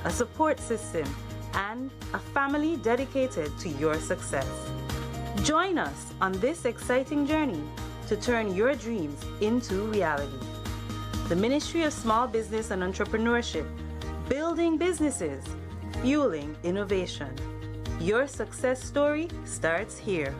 a support system, and a family dedicated to your success. Join us on this exciting journey to turn your dreams into reality. The Ministry of Small Business and Entrepreneurship, building businesses, fueling innovation. Your success story starts here.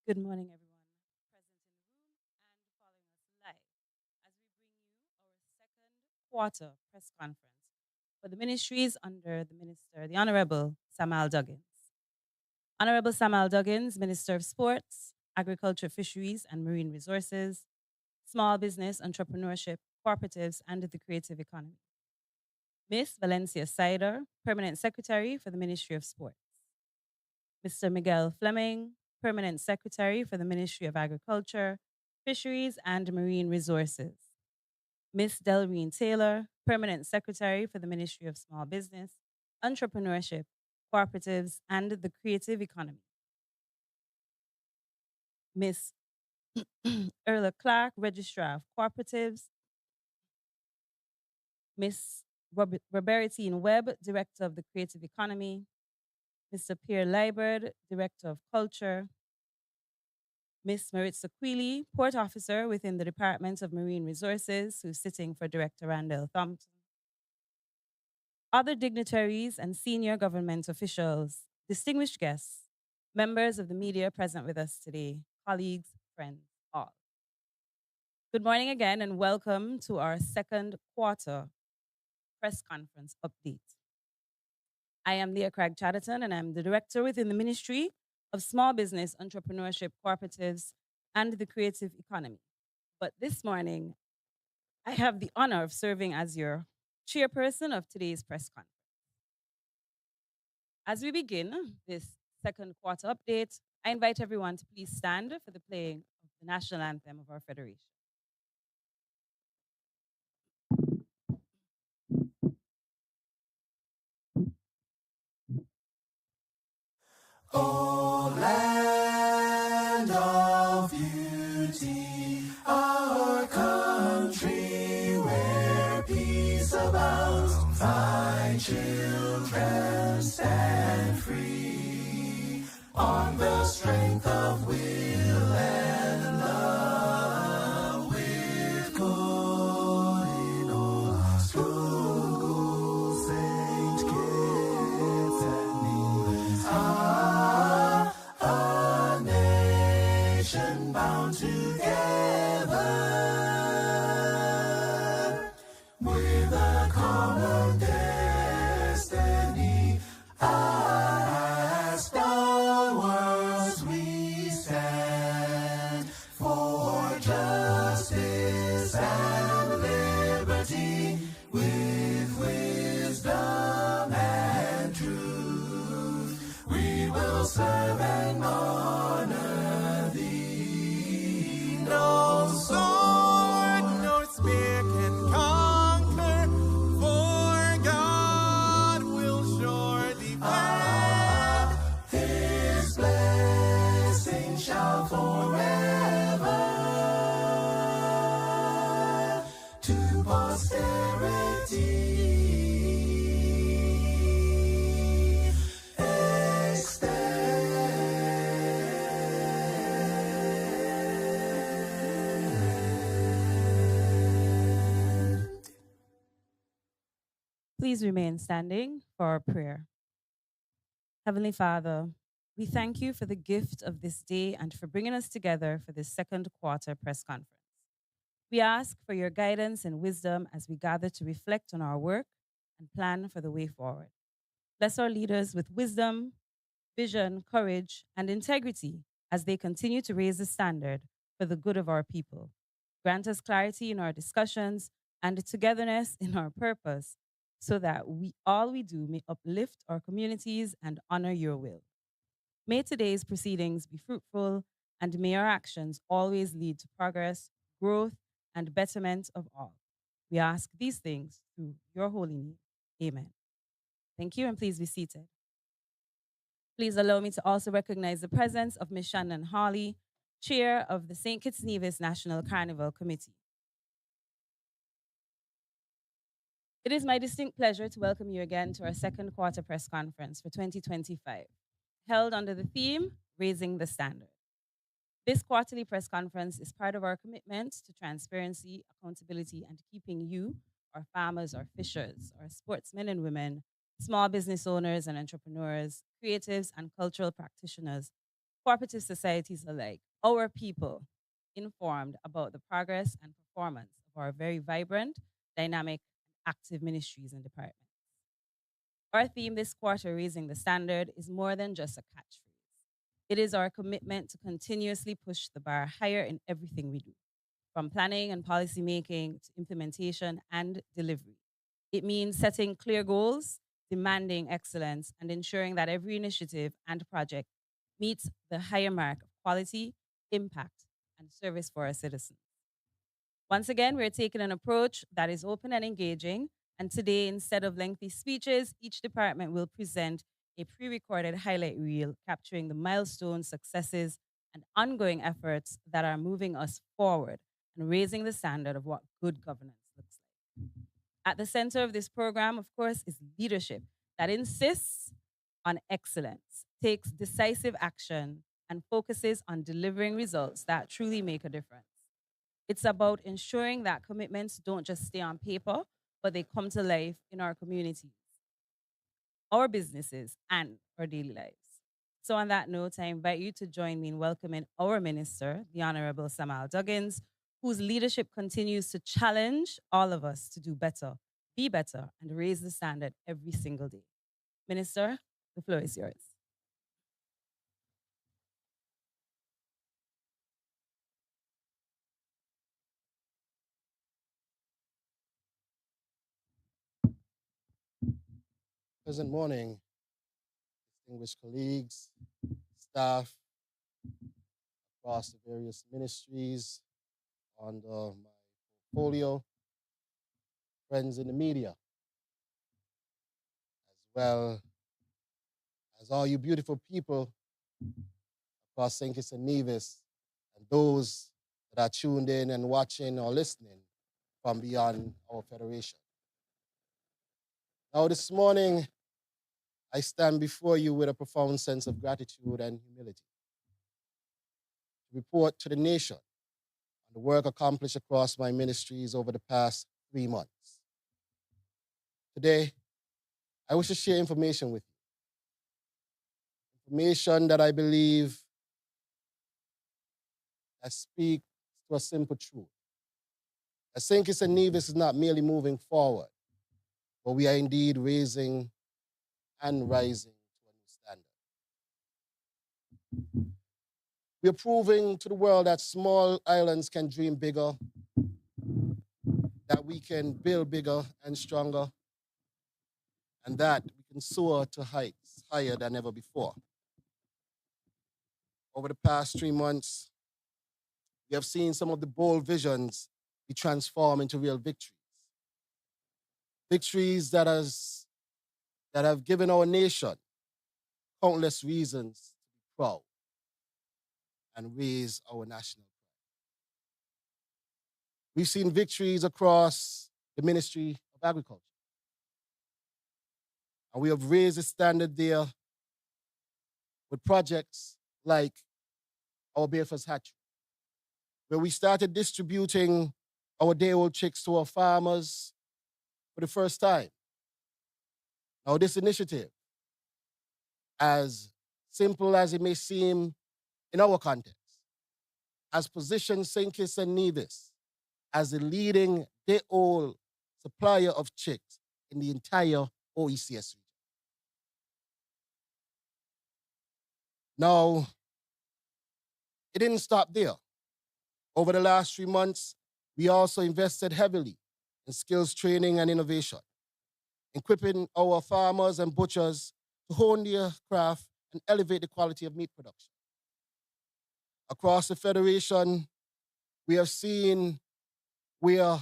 Good morning, everyone present in the room and following us live as we bring you our second quarter press conference for the ministries under the Minister, the Honorable Samal Duggins. Honorable Samal Duggins, Minister of Sports, Agriculture, Fisheries and Marine Resources, Small Business, Entrepreneurship, Cooperatives and the Creative Economy. Miss Valencia Sider, Permanent Secretary for the Ministry of Sports. Mr. Miguel Fleming, Permanent Secretary for the Ministry of Agriculture, Fisheries and Marine Resources. Ms. Delreen Taylor, Permanent Secretary for the Ministry of Small Business, Entrepreneurship, Cooperatives and the Creative Economy. Ms. Erla Clark, Registrar of Cooperatives. Ms. Robertine Webb, Director of the Creative Economy. Mr. Pierre Liebert, Director of Culture. Ms. Maritza Queely, Port Officer within the Department of Marine Resources, who's sitting for Director Randall Thompson. Other dignitaries and senior government officials, distinguished guests, members of the media present with us today, colleagues, friends, all. Good morning again and welcome to our second quarter press conference update. I am Leah Craig Chatterton and I'm the Director within the Ministry of Small Business, Entrepreneurship, Cooperatives, and the Creative Economy. But this morning, I have the honor of serving as your chairperson of today's press conference. As we begin this second quarter update, I invite everyone to please stand for the playing of the national anthem of our federation. O land of beauty, our country where peace abounds, thy children stand free on the strength of will and love, with good in all our struggles, Saint Kitts and Nevis. A nation bound together with a common destiny. serve and honor thee. No sword nor spear can conquer, for God will sure defend. His blessing shall forever to posterity extend. Please remain standing for our prayer. Heavenly Father, we thank you for the gift of this day and for bringing us together for this second quarter press conference. We ask for your guidance and wisdom as we gather to reflect on our work and plan for the way forward. Bless our leaders with wisdom, vision, courage, and integrity as they continue to raise the standard for the good of our people. Grant us clarity in our discussions and togetherness in our purpose so that all we do may uplift our communities and honor your will. May today's proceedings be fruitful and may our actions always lead to progress, growth, and betterment of all. We ask these things through your holy name. Amen. Thank you, and please be seated. Please allow me to also recognize the presence of Ms. Shannon Hawley, Chair of the St. Kitts Nevis National Carnival Committee. It is my distinct pleasure to welcome you again to our second quarter press conference for 2025, held under the theme, Raising the Standard. This quarterly press conference is part of our commitment to transparency, accountability, and keeping you, our farmers, our fishers, our sportsmen and women, small business owners and entrepreneurs, creatives and cultural practitioners, cooperative societies alike, our people, informed about the progress and performance of our very vibrant, dynamic, and active ministries and departments. Our theme this quarter, Raising the Standard, is more than just a catchphrase. It is our commitment to continuously push the bar higher in everything we do, from planning and policy making to implementation and delivery. It means setting clear goals, demanding excellence, and ensuring that every initiative and project meets the higher mark of quality, impact, and service for our citizens. Once again, we're taking an approach that is open and engaging. And today, instead of lengthy speeches, each department will present a pre-recorded highlight reel capturing the milestones, successes, and ongoing efforts that are moving us forward and raising the standard of what good governance looks like. At the center of this program, of course, is leadership that insists on excellence, takes decisive action, and focuses on delivering results that truly make a difference. It's about ensuring that commitments don't just stay on paper, but they come to life in our communities, our businesses, and our daily lives. So, on that note, I invite you to join me in welcoming our minister, the Honorable Samal Duggins, whose leadership continues to challenge all of us to do better, be better, and raise the standard every single day. Minister, the floor is yours. Pleasant morning, distinguished colleagues, staff across the various ministries under my portfolio, friends in the media, as well as all you beautiful people across St. Kitts and Nevis, and those that are tuned in and watching or listening from beyond our federation. Now, this morning, I stand before you with a profound sense of gratitude and humility to report to the nation on the work accomplished across my ministries over the past 3 months. Today, I wish to share information with you. Information that I believe that speaks to a simple truth. That St. Kitts and Nevis is not merely moving forward, but we are indeed raising and rising to a new standard. We are proving to the world that small islands can dream bigger, that we can build bigger and stronger, and that we can soar to heights higher than ever before. over the past 3 months, we have seen some of the bold visions be transformed into real victories. Victories that have given our nation countless reasons to be proud and raise our national pride. We've seen victories across the Ministry of Agriculture. And we have raised the standard there with projects like our Breakfast Hatchery, where we started distributing our day-old chicks to our farmers for the first time. Now, this initiative, as simple as it may seem in our context, has positioned St. Kitts and Nevis as the leading day-old supplier of chicks in the entire OECS region. Now, it didn't stop there. Over the last 3 months, we also invested heavily in skills training and innovation, equipping our farmers and butchers to hone their craft and elevate the quality of meat production. Across the Federation, we have seen where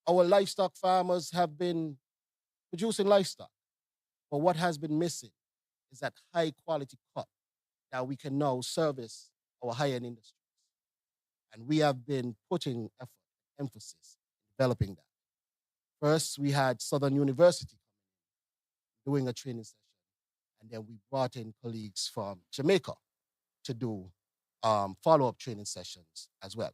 our livestock farmers have been producing livestock, but what has been missing is that high quality cut that we can now service our high-end industries. And we have been putting effort, emphasis in developing that. First, we had Southern University doing a training session, and then we brought in colleagues from Jamaica to do follow-up training sessions as well.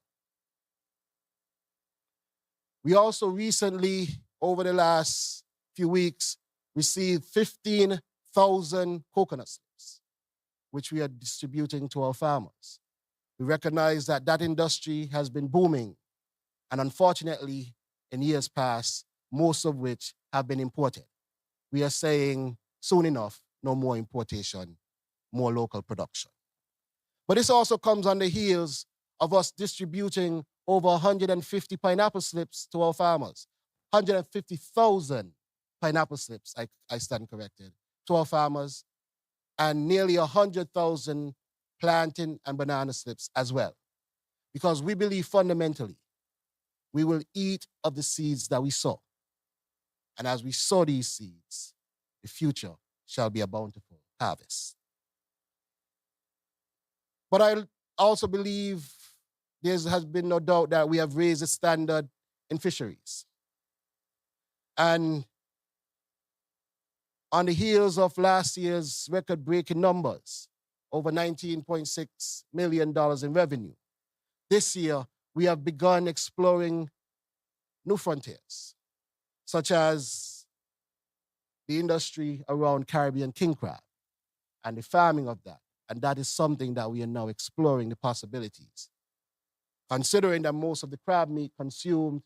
We also recently, over the last few weeks, received 15,000 coconut slips, which we are distributing to our farmers. We recognize that that industry has been booming, and unfortunately, in years past, most of which have been imported. We are saying soon enough, no more importation, more local production. But this also comes on the heels of us distributing over 150 pineapple slips to our farmers. 150,000 pineapple slips, I stand corrected, to our farmers, and nearly 100,000 plantain and banana slips as well. Because we believe fundamentally, we will eat of the seeds that we sow. And as we sow these seeds, the future shall be a bountiful harvest. But I also believe there has been no doubt that we have raised the standard in fisheries. And on the heels of last year's record-breaking numbers, over $19.6 million in revenue, this year we have begun exploring new frontiers, such as the industry around Caribbean king crab and the farming of that. And that is something that we are now exploring the possibilities. Considering that most of the crab meat consumed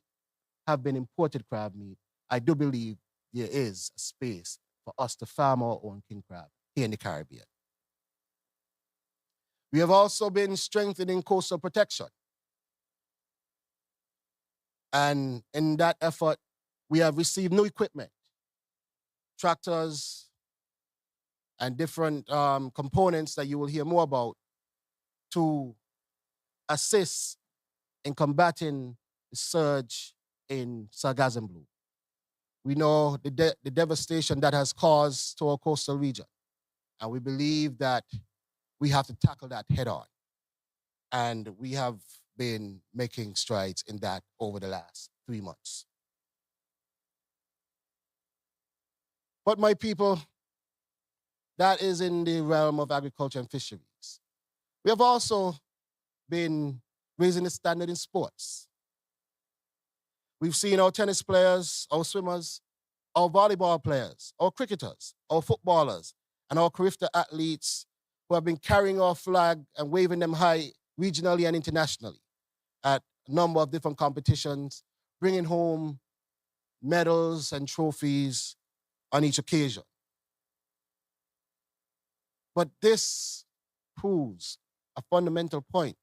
have been imported crab meat, I do believe there is a space for us to farm our own king crab here in the Caribbean. We have also been strengthening coastal protection. And in that effort, we have received new equipment, tractors, and different components that you will hear more about to assist in combating the surge in sargassum bloom. We know the devastation that has caused to our coastal region, and we believe that we have to tackle that head on. And we have been making strides in that over the last 3 months. But my people, that is in the realm of agriculture and fisheries. We have also been raising the standard in sports. We've seen our tennis players, our swimmers, our volleyball players, our cricketers, our footballers, and our career athletes who have been carrying our flag and waving them high regionally and internationally at a number of different competitions, bringing home medals and trophies on each occasion. But this proves a fundamental point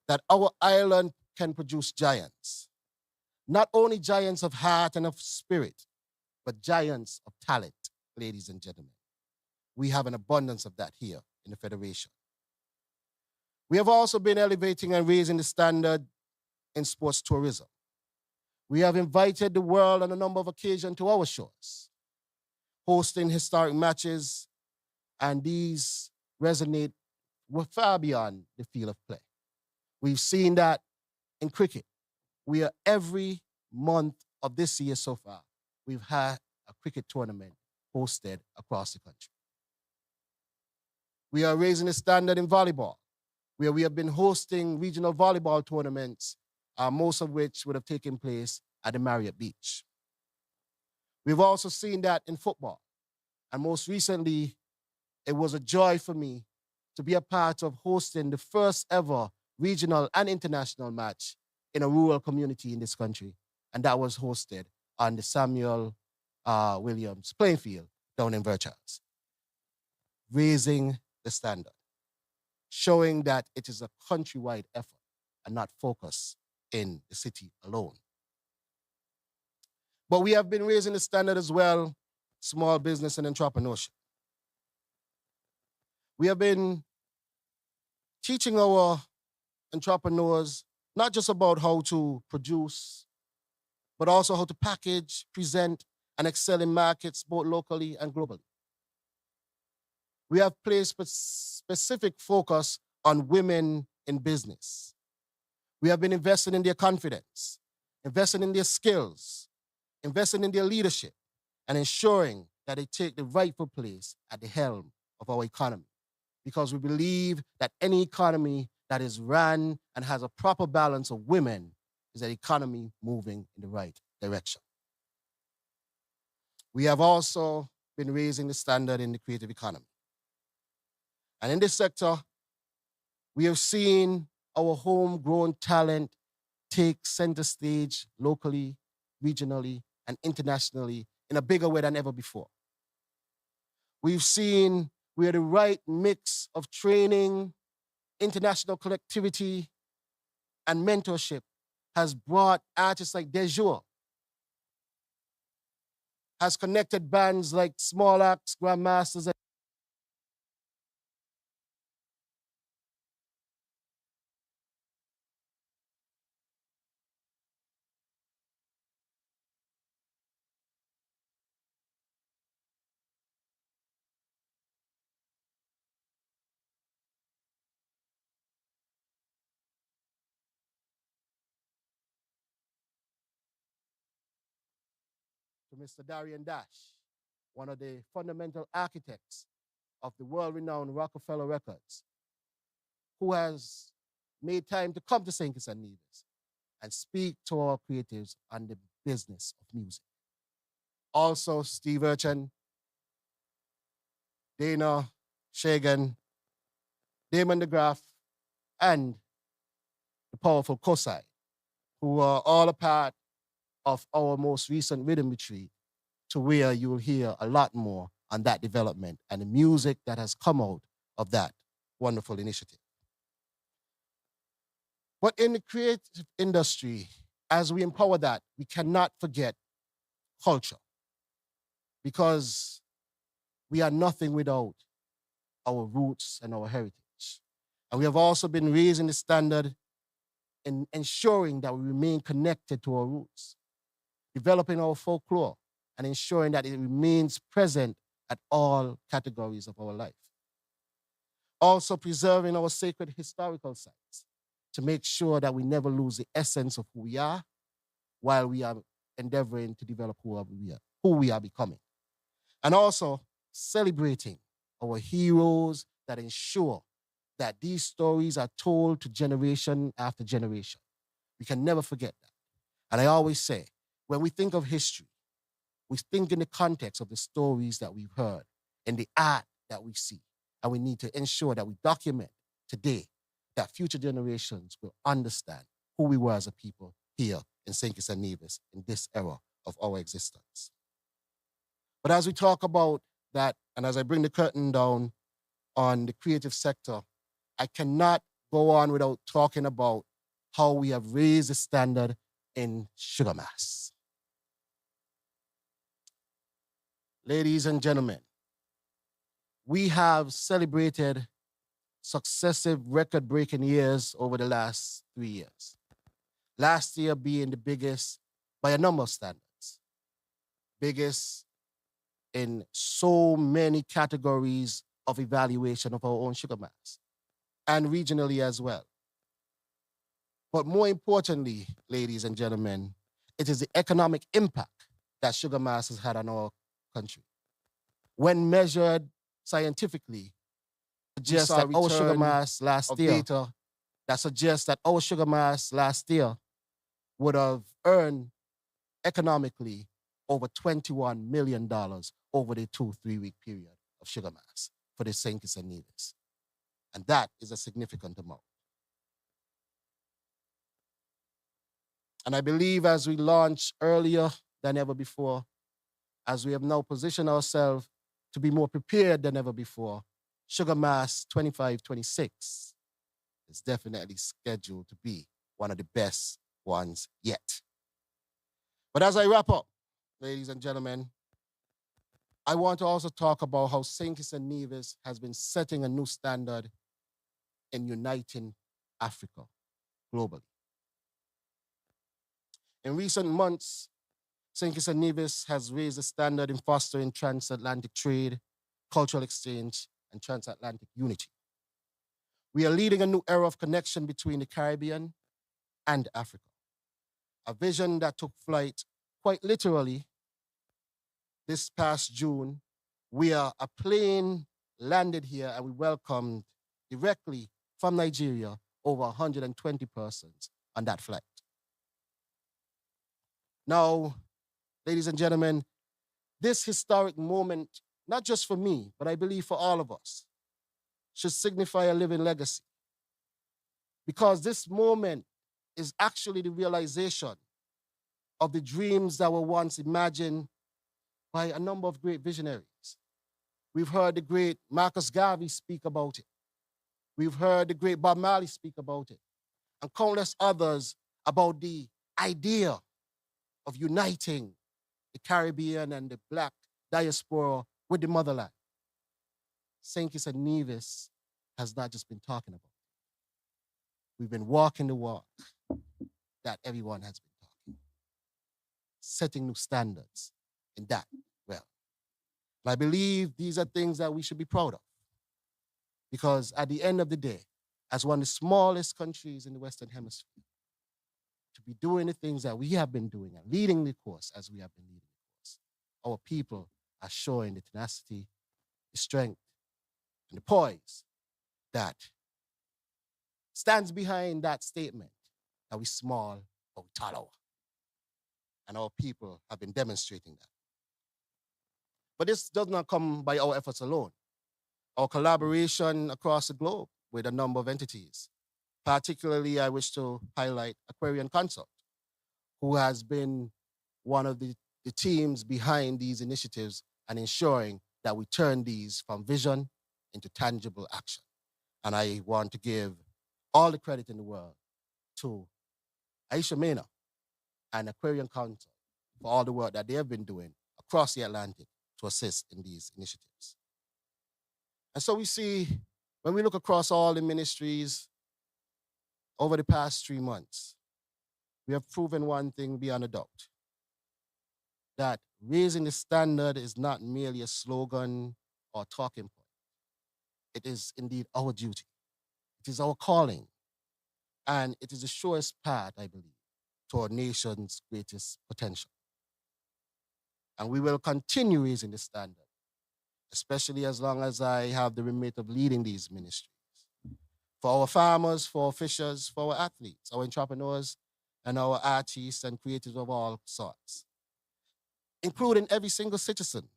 that our island can produce giants. Not only giants of heart and of spirit, but giants of talent, ladies and gentlemen. We have an abundance of that here in the Federation. We have also been elevating and raising the standard in sports tourism. We have invited the world on a number of occasions to our shores, hosting historic matches, and these resonate far beyond the field of play. We've seen that in cricket. We are every month of this year so far, we've had a cricket tournament hosted across the country. We are raising the standard in volleyball, where we have been hosting regional volleyball tournaments, most of which would have taken place at the Marriott Beach. We've also seen that in football. And most recently, it was a joy for me to be a part of hosting the first ever regional and international match in a rural community in this country. And that was hosted on the Samuel Williams playing field down in Verchars. Raising the standard, showing that it is a countrywide effort and not focused in the city alone. But we have been raising the standard as well, small business and entrepreneurship. We have been teaching our entrepreneurs not just about how to produce, but also how to package, present, and excel in markets both locally and globally. We have placed specific focus on women in business. We have been investing in their confidence, investing in their skills, investing in their leadership, and ensuring that they take the rightful place at the helm of our economy. Because we believe that any economy that is run and has a proper balance of women is an economy moving in the right direction. We have also been raising the standard in the creative economy. And in this sector, we have seen our homegrown talent take center stage locally, regionally, and internationally in a bigger way than ever before. We've seen where the right mix of training, international connectivity, and mentorship has brought artists like Dejour, has connected bands like Small Acts, Grandmasters, and to Mr. Darian Dash, one of the fundamental architects of the world-renowned Rockefeller Records, who has made time to come to St. Kitts and Nevis and speak to our creatives on the business of music. Also, Steve Urchin, Dana Shagan, Damon DeGraff, and the powerful Kosai, who are all a part of our most recent rhythm retreat, to where you will hear a lot more on that development and the music that has come out of that wonderful initiative. But in the creative industry, as we empower that, we cannot forget culture, because we are nothing without our roots and our heritage. And we have also been raising the standard in ensuring that we remain connected to our roots, developing our folklore, and ensuring that it remains present at all categories of our life. Also preserving our sacred historical sites to make sure that we never lose the essence of who we are while we are endeavoring to develop who we are becoming. And also celebrating our heroes that ensure that these stories are told to generation after generation. We can never forget that. And I always say, when we think of history, we think in the context of the stories that we've heard and the art that we see. And we need to ensure that we document today that future generations will understand who we were as a people here in St. Kitts and Nevis in this era of our existence. But as we talk about that, and as I bring the curtain down on the creative sector, I cannot go on without talking about how we have raised the standard in sugar mass. Ladies and gentlemen, we have celebrated successive record-breaking years over the last 3 years. Last year being the biggest by a number of standards. Biggest in so many categories of evaluation of our own sugar mass, and regionally as well. But more importantly, ladies and gentlemen, it is the economic impact that sugar mass has had on our country. When measured scientifically, suggests that our sugar mass last year, data that suggests that our sugar mass last year would have earned economically over $21 million over the 2-3 week period of sugar mass for the St. Kitts and Nevis. And that is a significant amount. And I believe as we launch earlier than ever before, as we have now positioned ourselves to be more prepared than ever before, Sugar Mass 25-26 is definitely scheduled to be one of the best ones yet. But as I wrap up, ladies and gentlemen, I want to also talk about how St. Kitts and Nevis has been setting a new standard in uniting Africa globally. In recent months, St. Kitts and Nevis has raised the standard in fostering transatlantic trade, cultural exchange, and transatlantic unity. We are leading a new era of connection between the Caribbean and Africa, a vision that took flight quite literally this past June. A plane landed here and we welcomed directly from Nigeria over 120 persons on that flight. Now, ladies and gentlemen, this historic moment, not just for me, but I believe for all of us, should signify a living legacy. Because this moment is actually the realization of the dreams that were once imagined by a number of great visionaries. We've heard the great Marcus Garvey speak about it. We've heard the great Bob Marley speak about it. And countless others about the idea of uniting the Caribbean and the Black diaspora with the motherland. St. Kitts and Nevis has not just been talking about it. We've been walking the walk that everyone has been talking, setting new standards in that realm. And I believe these are things that we should be proud of, because at the end of the day, as one of the smallest countries in the Western Hemisphere, to be doing the things that we have been doing and leading the course as we have been leading the course, our people are showing the tenacity, the strength, and the poise that stands behind that statement that we small but we tall. And our people have been demonstrating that. But this does not come by our efforts alone. Our collaboration across the globe with a number of entities. Particularly, I wish to highlight Aquarian Consult, who has been one of the teams behind these initiatives and ensuring that we turn these from vision into tangible action. And I want to give all the credit in the world to Aisha Mena and Aquarian Council for all the work that they have been doing across the Atlantic to assist in these initiatives. And so we see, when we look across all the ministries over the past 3 months, we have proven one thing beyond a doubt, that raising the standard is not merely a slogan or talking point. It is indeed our duty. It is our calling. And it is the surest path, I believe, to our nation's greatest potential. And we will continue raising the standard, especially as long as I have the remit of leading these ministries. For our farmers, for our fishers, for our athletes, our entrepreneurs, and our artists and creators of all sorts, including every single citizen,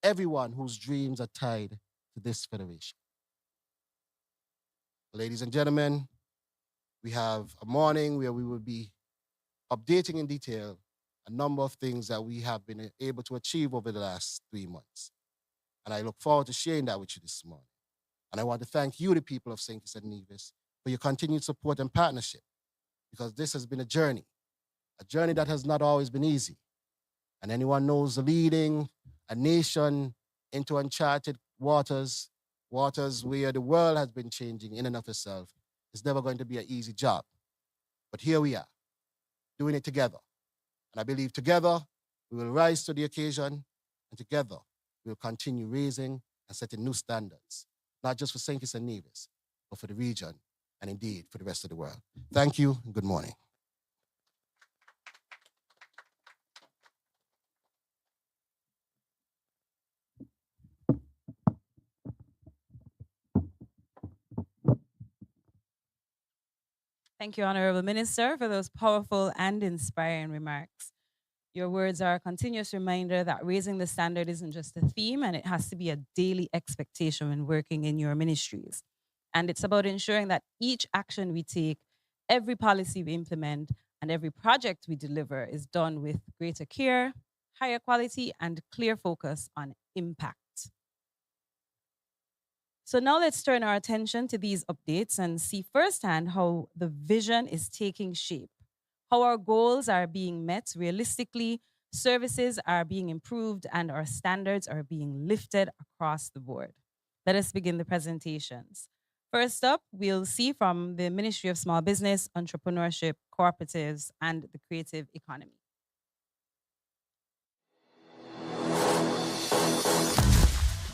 everyone whose dreams are tied to this federation. Ladies and gentlemen, we have a morning where we will be updating in detail a number of things that we have been able to achieve over the last 3 months. And I look forward to sharing that with you this morning. And I want to thank you, the people of St. Kitts and Nevis, for your continued support and partnership, because this has been a journey that has not always been easy. And anyone knows leading a nation into uncharted waters waters where the world has been changing in and of itself. It's never going to be an easy job. But here we are, doing it together. And I believe together we will rise to the occasion, and together we will continue raising and setting new standards, not just for St. Kitts and Nevis, but for the region and indeed for the rest of the world. Thank you and good morning. Thank you, Honorable Minister, for those powerful and inspiring remarks. Your words are a continuous reminder that raising the standard isn't just a theme, and it has to be a daily expectation when working in your ministries. And it's about ensuring that each action we take, every policy we implement, and every project we deliver is done with greater care, higher quality, and clear focus on impact. So now let's turn our attention to these updates and see firsthand how the vision is taking shape, how our goals are being met realistically, services are being improved, and our standards are being lifted across the board. Let us begin the presentations. First up, we'll see from the Ministry of Small Business, Entrepreneurship, Cooperatives, and the Creative Economy.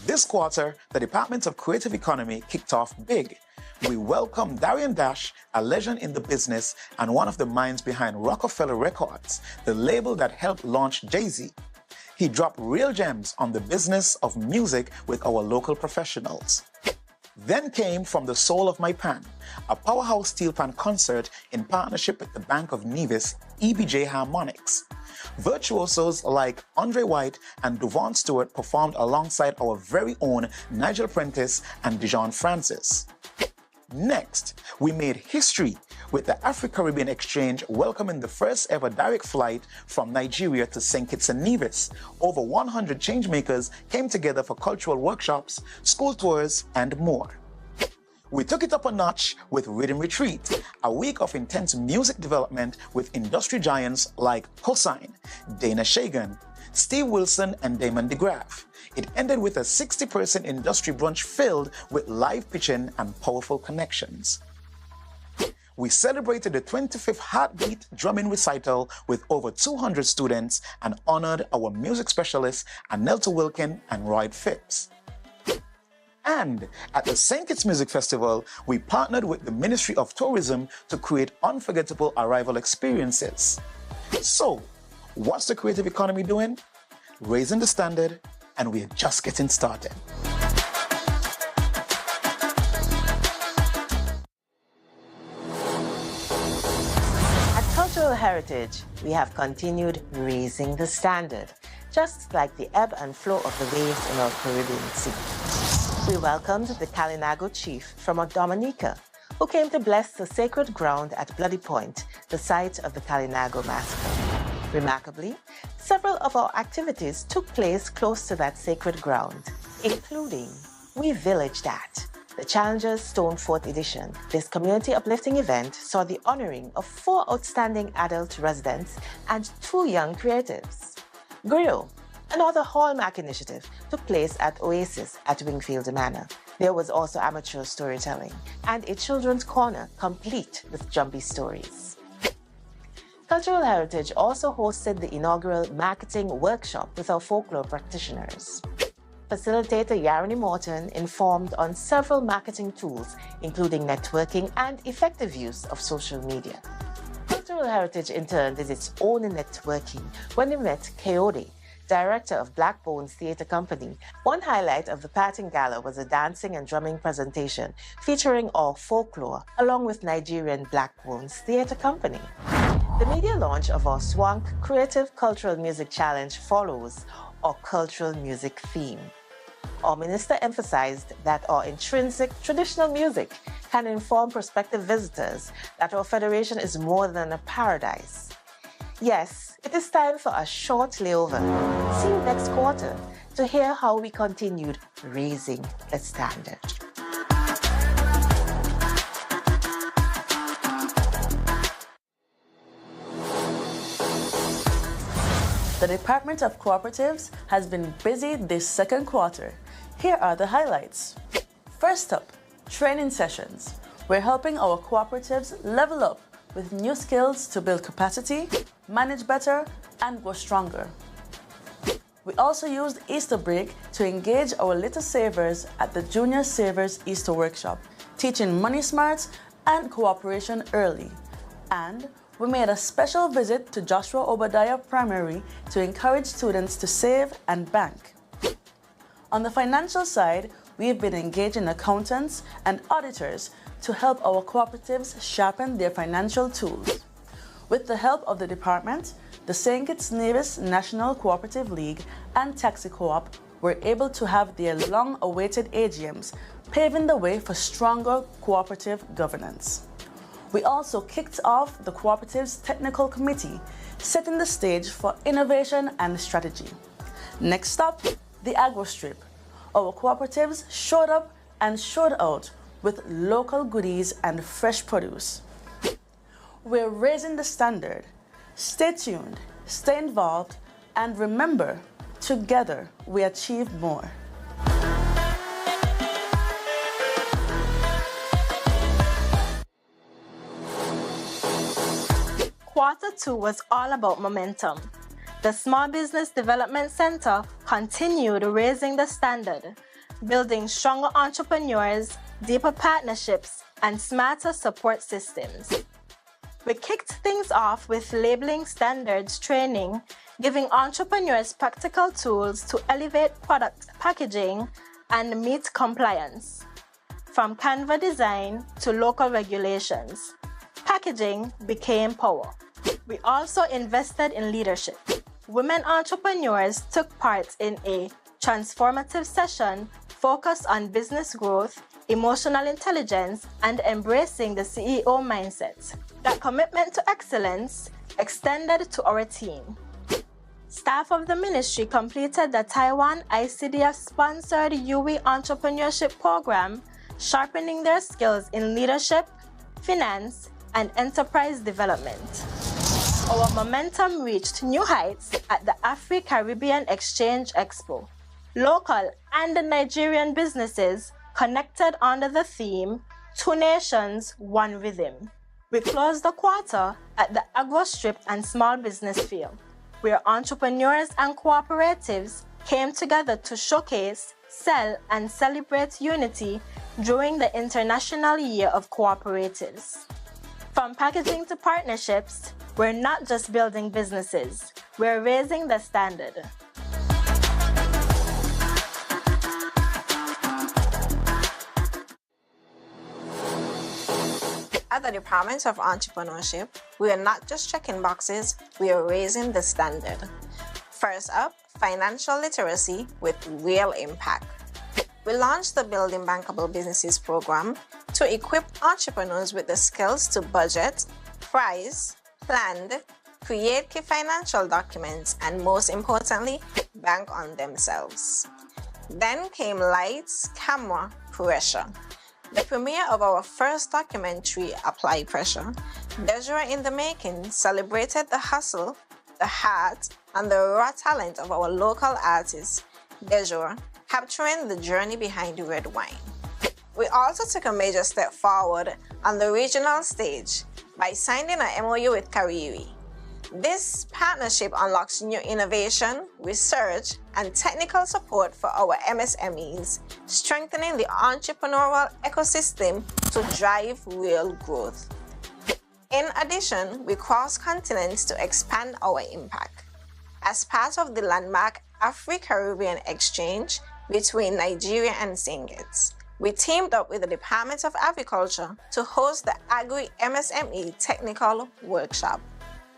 This quarter, the Department of Creative Economy kicked off big. We welcome Darian Dash, a legend in the business and one of the minds behind Rockefeller Records, the label that helped launch Jay-Z. He dropped real gems on the business of music with our local professionals. Then came From the Soul of My Pan, a powerhouse steel pan concert in partnership with the Bank of Nevis, EBJ Harmonics. Virtuosos like Andre White and Duvon Stewart performed alongside our very own Nigel Prentice and Dijon Francis. Next, we made history with the Afro-Caribbean Exchange welcoming the first ever direct flight from Nigeria to St. Kitts and Nevis. Over 100 changemakers came together for cultural workshops, school tours, and more. We took it up a notch with Rhythm Retreat, a week of intense music development with industry giants like Hossein, Dana Shagan, Steve Wilson, and Damon DeGraff. It ended with a 60-person industry brunch filled with live pitching and powerful connections. We celebrated the 25th Heartbeat Drumming Recital with over 200 students and honored our music specialists Anelta Wilkin and Roy Phipps. And at the St. Kitts Music Festival, we partnered with the Ministry of Tourism to create unforgettable arrival experiences. So, what's the creative economy doing? Raising the standard, and we're just getting started. At Cultural Heritage, we have continued raising the standard, just like the ebb and flow of the waves in our Caribbean Sea. We welcomed the Kalinago chief from Dominica, who came to bless the sacred ground at Bloody Point, the site of the Kalinago massacre. Remarkably, several of our activities took place close to that sacred ground, including We Villaged At, the Challengers Stone Fort edition. This community uplifting event saw the honoring of 4 outstanding adult residents and 2 young creatives. Griot, another hallmark initiative, took place at Oasis at Wingfield Manor. There was also amateur storytelling and a children's corner complete with jumpy stories. Cultural Heritage also hosted the inaugural marketing workshop with our folklore practitioners. Facilitator Yarony Morton informed on several marketing tools, including networking and effective use of social media. Cultural Heritage in turn did its own networking when we met Coyote, director of Black Bones Theatre Company. One highlight of the parting gala was a dancing and drumming presentation featuring our folklore along with Nigerian Black Bones Theatre Company. The media launch of our Swank Creative Cultural Music Challenge follows our cultural music theme. Our minister emphasized that our intrinsic traditional music can inform prospective visitors that our federation is more than a paradise. Yes, it is time for a short layover. See you next quarter to hear how we continued raising the standard. The Department of Cooperatives has been busy this second quarter. Here are the highlights. First up, training sessions. We're helping our cooperatives level up with new skills to build capacity, manage better, and grow stronger. We also used Easter break to engage our little savers at the Junior Savers Easter Workshop, teaching money smarts and cooperation early. And we made a special visit to Joshua Obadiah Primary to encourage students to save and bank. On the financial side, we've been engaging accountants and auditors to help our cooperatives sharpen their financial tools. With the help of the department, the St. Kitts Nevis National Cooperative League and Taxi Co-op were able to have their long-awaited AGMs, paving the way for stronger cooperative governance. We also kicked off the cooperative's technical committee, setting the stage for innovation and strategy. Next up, the agro strip. Our cooperatives showed up and showed out with local goodies and fresh produce. We're raising the standard. Stay tuned, stay involved, and remember, together we achieve more. Quarter 2 was all about momentum. The Small Business Development Center continued raising the standard, building stronger entrepreneurs, deeper partnerships, and smarter support systems. We kicked things off with labeling standards training, giving entrepreneurs practical tools to elevate product packaging and meet compliance. From Canva design to local regulations, packaging became power. We also invested in leadership. Women entrepreneurs took part in a transformative session focused on business growth, emotional intelligence, and embracing the CEO mindset. That commitment to excellence extended to our team. Staff of the ministry completed the Taiwan ICDF-sponsored UE Entrepreneurship Program, sharpening their skills in leadership, finance, and enterprise development. Our momentum reached new heights at the Afri-Caribbean Exchange Expo. Local and Nigerian businesses connected under the theme, Two Nations, One Rhythm. We closed the quarter at the Agro Strip and Small Business Field, where entrepreneurs and cooperatives came together to showcase, sell, and celebrate unity during the International Year of Cooperatives. From packaging to partnerships, we're not just building businesses, we're raising the standard. At the Department of Entrepreneurship, we are not just checking boxes, we are raising the standard. First up, financial literacy with real impact. We launched the Building Bankable Businesses program to equip entrepreneurs with the skills to budget, price, plan, create key financial documents, and most importantly, bank on themselves. Then came lights, camera, pressure. The premiere of our first documentary, Apply Pressure, Desiree in the Making, celebrated the hustle, the heart, and the raw talent of our local artist, Desiree, capturing the journey behind the red wine. We also took a major step forward on the regional stage by signing an MOU with Kariri. This partnership unlocks new innovation, research, and technical support for our MSMEs, strengthening the entrepreneurial ecosystem to drive real growth. In addition, we crossed continents to expand our impact. As part of the landmark Afri-Caribbean Exchange between Nigeria and St. Kitts, we teamed up with the Department of Agriculture to host the Agri-MSME Technical Workshop.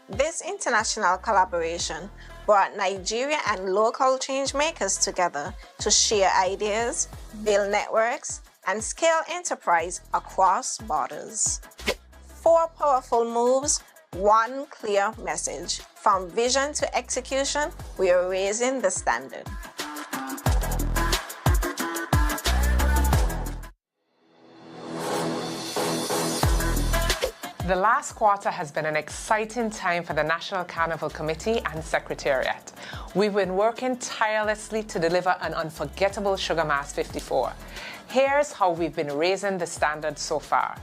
This international collaboration brought Nigeria and local change makers together to share ideas, build networks, and scale enterprise across borders. 4 powerful moves, 1 clear message. From vision to execution, we are raising the standard. The last quarter has been an exciting time for the National Carnival Committee and Secretariat. We've been working tirelessly to deliver an unforgettable Sugar Mass 54. Here's how we've been raising the standard so far.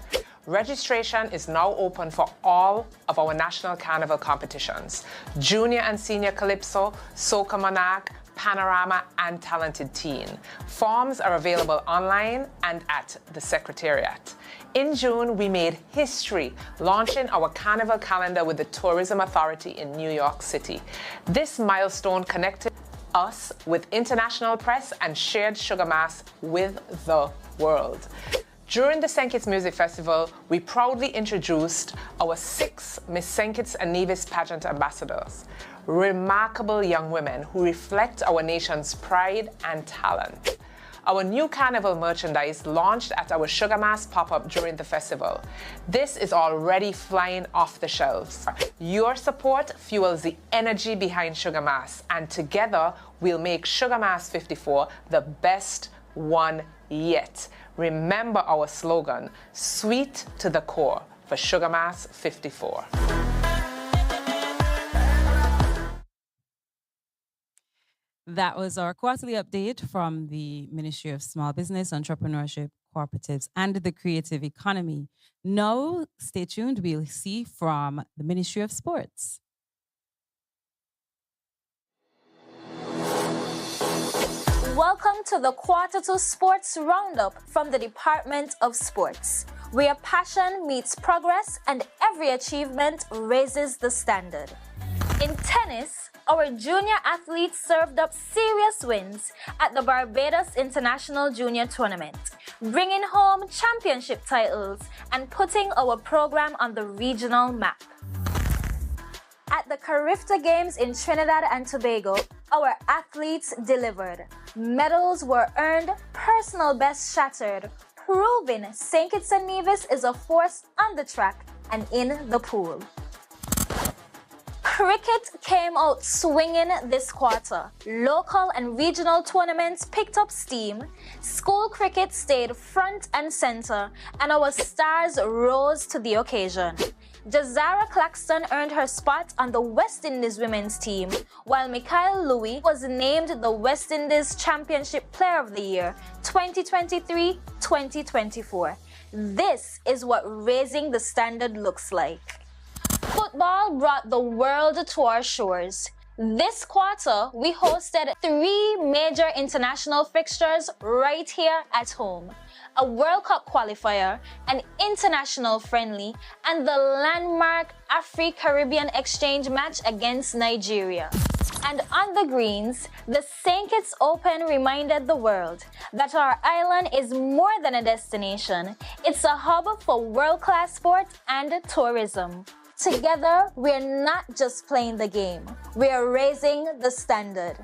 Registration is now open for all of our national carnival competitions: Junior and Senior Calypso, Soca Monarch, Panorama, and Talented Teen. Forms are available online and at the Secretariat. In June, we made history, launching our carnival calendar with the Tourism Authority in New York City. This milestone connected us with international press and shared Sugar Mass with the world. During the St. Kitts Music Festival, we proudly introduced our 6 Miss St. Kitts and Nevis pageant ambassadors, remarkable young women who reflect our nation's pride and talent. Our new carnival merchandise launched at our Sugar Mass pop-up during the festival. This is already flying off the shelves. Your support fuels the energy behind Sugar Mass, and together we'll make Sugar Mass 54 the best one yet. Remember our slogan, sweet to the core, for Sugar Mass 54. That was our quarterly update from the Ministry of Small Business, Entrepreneurship, Cooperatives, and the Creative Economy. Now, stay tuned. We'll see from the Ministry of Sports. Welcome to the Quarter 2 Sports Roundup from the Department of Sports, where passion meets progress and every achievement raises the standard. In tennis, our junior athletes served up serious wins at the Barbados International Junior Tournament, bringing home championship titles and putting our program on the regional map. At the Carifta Games in Trinidad and Tobago, our athletes delivered. Medals were earned, personal bests shattered, proving St. Kitts and Nevis is a force on the track and in the pool. Cricket came out swinging this quarter. Local and regional tournaments picked up steam. School cricket stayed front and center, and our stars rose to the occasion. Jazara Claxton earned her spot on the West Indies women's team, while Mikhail Louis was named the West Indies Championship Player of the Year 2023-2024. This is what raising the standard looks like. Football brought the world to our shores. This quarter, we hosted 3 major international fixtures right here at home: a World Cup qualifier, an international friendly, and the landmark Afri-Caribbean exchange match against Nigeria. And on the greens, the St. Kitts Open reminded the world that our island is more than a destination. It's a hub for world-class sport and tourism. Together, we're not just playing the game, we're raising the standard.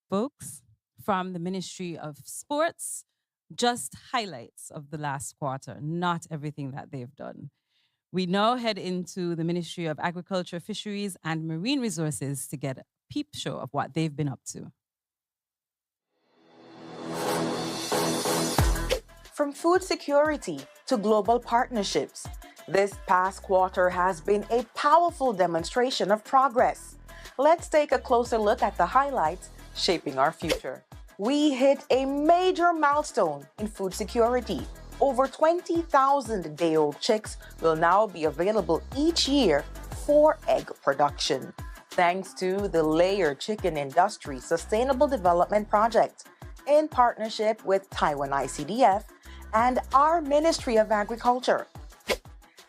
Folks, from the Ministry of Sports, just highlights of the last quarter, not everything that they've done. We now head into the Ministry of Agriculture, Fisheries, and Marine Resources to get a peep show of what they've been up to. From food security to global partnerships, this past quarter has been a powerful demonstration of progress. Let's take a closer look at the highlights shaping our future. We hit a major milestone in food security. Over 20,000 day-old chicks will now be available each year for egg production, thanks to the Layer Chicken Industry Sustainable Development Project in partnership with Taiwan ICDF and our Ministry of Agriculture.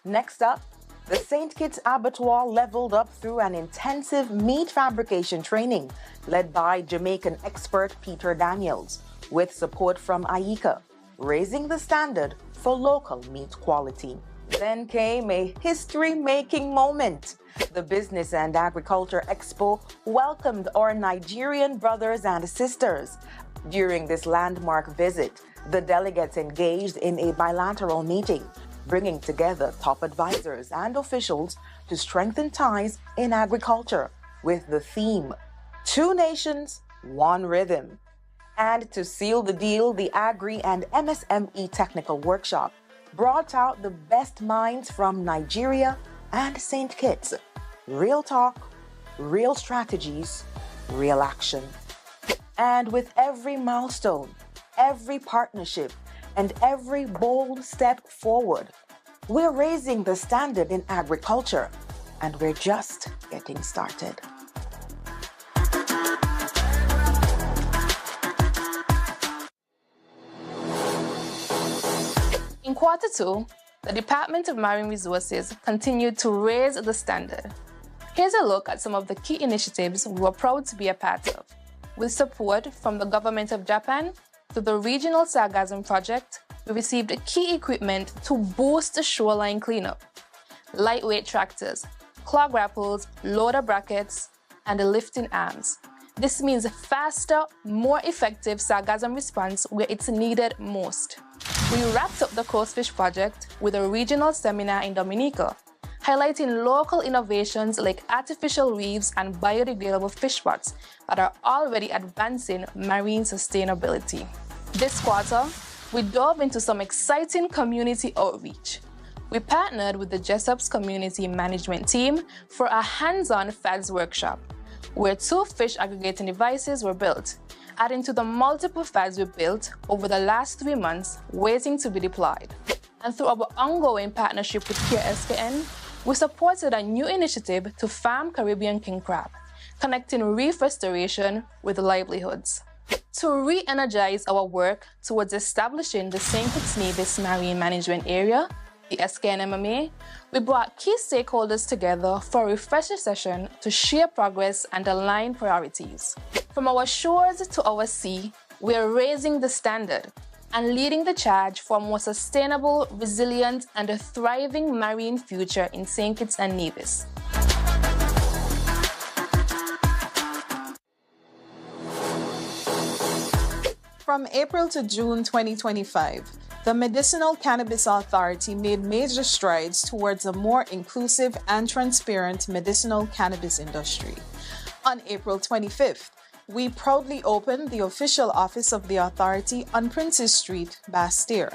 Next up, the St. Kitts Abattoir leveled up through an intensive meat fabrication training led by Jamaican expert Peter Daniels, with support from IECA, raising the standard for local meat quality. Then came a history-making moment. The Business and Agriculture Expo welcomed our Nigerian brothers and sisters. During this landmark visit, the delegates engaged in a bilateral meeting, bringing together top advisors and officials to strengthen ties in agriculture with the theme, 2 nations, 1 rhythm. And to seal the deal, the Agri and MSME Technical Workshop brought out the best minds from Nigeria and St. Kitts. Real talk, real strategies, real action. And with every milestone, every partnership, and every bold step forward, we're raising the standard in agriculture, and we're just getting started. In quarter two, the Department of Marine Resources continued to raise the standard. Here's a look at some of the key initiatives we were proud to be a part of. With support from the Government of Japan to the Regional Sargassum Project, we received key equipment to boost the shoreline cleanup. Lightweight tractors, claw grapples, loader brackets, and the lifting arms. This means faster, more effective sargassum response where it's needed most. We wrapped up the Coast Fish Project with a regional seminar in Dominica, highlighting local innovations like artificial reefs and biodegradable fish pots that are already advancing marine sustainability. This quarter, we dove into some exciting community outreach. We partnered with the Jessup's community management team for a hands-on FADS workshop, where 2 fish aggregating devices were built, adding to the multiple FADs we built over the last 3 months waiting to be deployed. And through our ongoing partnership with Care SKN, we supported a new initiative to farm Caribbean king crab, connecting reef restoration with livelihoods. To re-energize our work towards establishing the St. Kitts Nevis Marine Management Area, the SKNMMA, we brought key stakeholders together for a refresher session to share progress and align priorities. From our shores to our sea, we are raising the standard and leading the charge for a more sustainable, resilient, and a thriving marine future in St. Kitts and Nevis. From April to June 2025, the Medicinal Cannabis Authority made major strides towards a more inclusive and transparent medicinal cannabis industry. On April 25th, we proudly opened the official office of the authority on Princes Street, Bastille.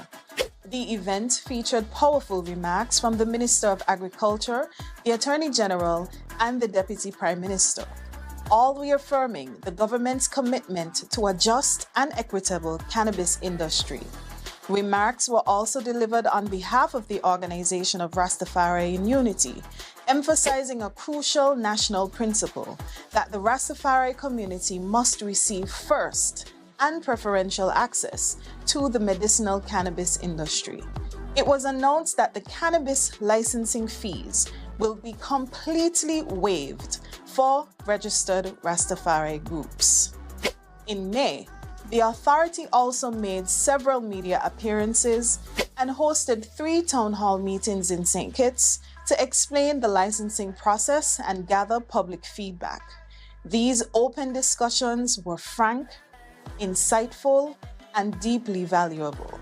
The event featured powerful remarks from the Minister of Agriculture, the Attorney General, and the Deputy Prime Minister, all reaffirming the government's commitment to a just and equitable cannabis industry. Remarks were also delivered on behalf of the Organization of Rastafari in Unity, emphasizing a crucial national principle that the Rastafari community must receive first and preferential access to the medicinal cannabis industry. It was announced that the cannabis licensing fees will be completely waived for registered Rastafari groups. In May, the authority also made several media appearances and hosted 3 town hall meetings in St. Kitts to explain the licensing process and gather public feedback. These open discussions were frank, insightful, and deeply valuable.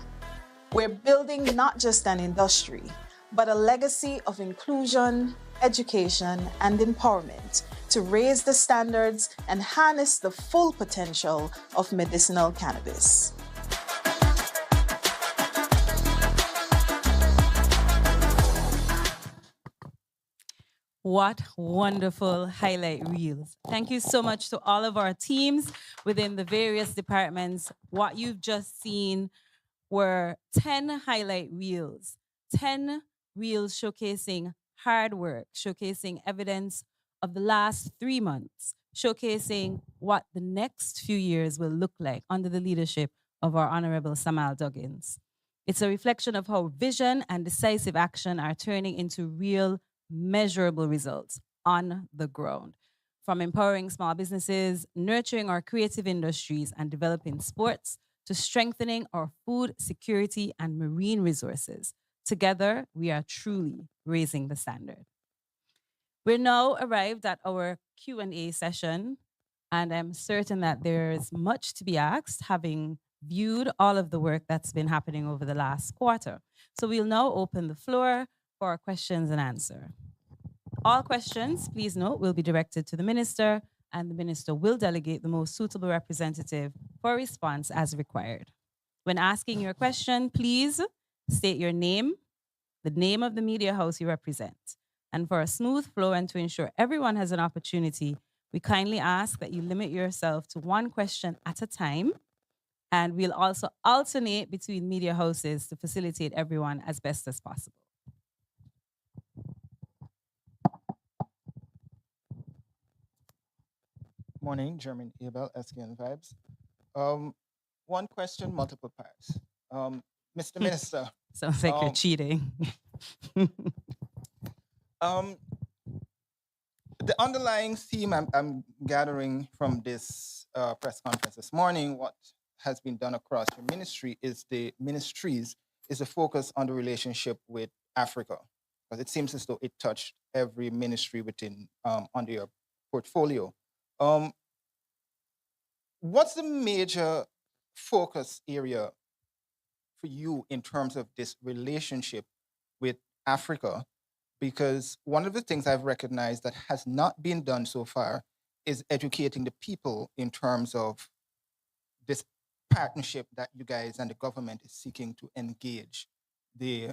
We're building not just an industry, but a legacy of inclusion, education, and empowerment to raise the standards and harness the full potential of medicinal cannabis. What wonderful highlight reels. Thank you so much to all of our teams within the various departments. What you've just seen were 10 highlight reels, 10 reels showcasing hard work, showcasing evidence of the last 3 months, showcasing what the next few years will look like under the leadership of our Honorable Samal Duggins. It's a reflection of how vision and decisive action are turning into real, measurable results on the ground. From empowering small businesses, nurturing our creative industries, and developing sports, to strengthening our food security and marine resources. Together, we are truly raising the standard. We're now arrived at our Q&A session, and I'm certain that there's much to be asked, having viewed all of the work that's been happening over the last quarter. So we'll now open the floor for questions and answer. All questions, please note, will be directed to the minister, and the minister will delegate the most suitable representative for response as required. When asking your question, please State your name, the name of the media house you represent. And for a smooth flow and to ensure everyone has an opportunity, we kindly ask that you limit yourself to one question at a time. And we'll also alternate between media houses to facilitate everyone as best as possible. Morning, German Abel, SKN Vibes. One question, multiple parts. Mr. Minister. Sounds like you're cheating. The underlying theme I'm gathering from this press conference this morning, what has been done across your ministry is the ministries is a focus on the relationship with Africa, because it seems as though it touched every ministry within under your portfolio. What's the major focus area for you in terms of this relationship with Africa? Because one of the things I've recognized that has not been done so far is educating the people in terms of this partnership that you guys and the government is seeking to engage the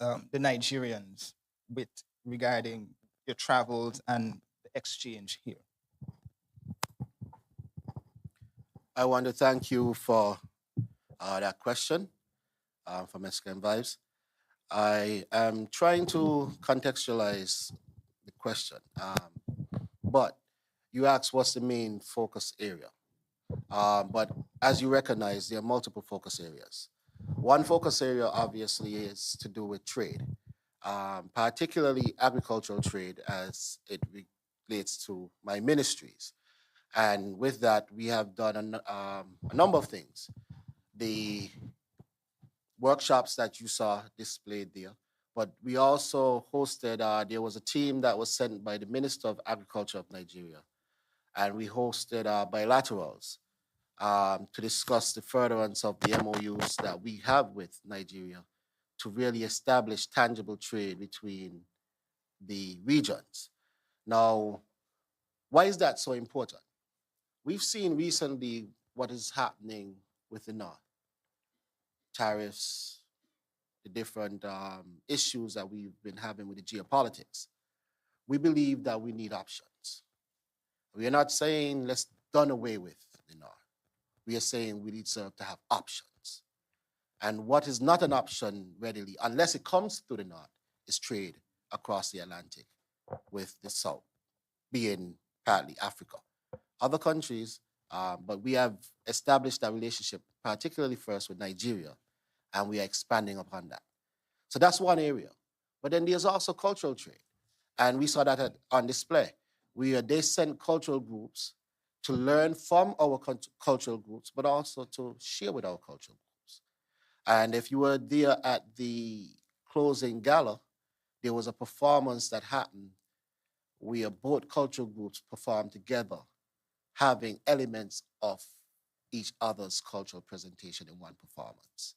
Nigerians with regarding your travels and the exchange here. I want to thank you for that question from SKM Vibes. I am trying to contextualize the question, but you asked what's the main focus area. But as you recognize, there are multiple focus areas. One focus area obviously is to do with trade, particularly agricultural trade as it relates to my ministries. And with that, we have done a number of things. The workshops that you saw displayed there, but we also hosted, there was a team that was sent by the Minister of Agriculture of Nigeria, and we hosted bilaterals to discuss the furtherance of the MOUs that we have with Nigeria to really establish tangible trade between the regions. Now, why is that so important? We've seen recently what is happening with the North. Tariffs, the different issues that we've been having with the geopolitics. We believe that we need options. We are not saying let's done away with the North. We are saying we need to have options. And what is not an option readily, unless it comes through the North, is trade across the Atlantic with the South, being partly Africa. Other countries, but we have established that relationship, particularly first with Nigeria, and we are expanding upon that. So that's one area. But then there's also cultural trade. And we saw that on display. They sent cultural groups to learn from our cultural groups, but also to share with our cultural groups. And if you were there at the closing gala, there was a performance that happened where both cultural groups performed together, having elements of each other's cultural presentation in one performance.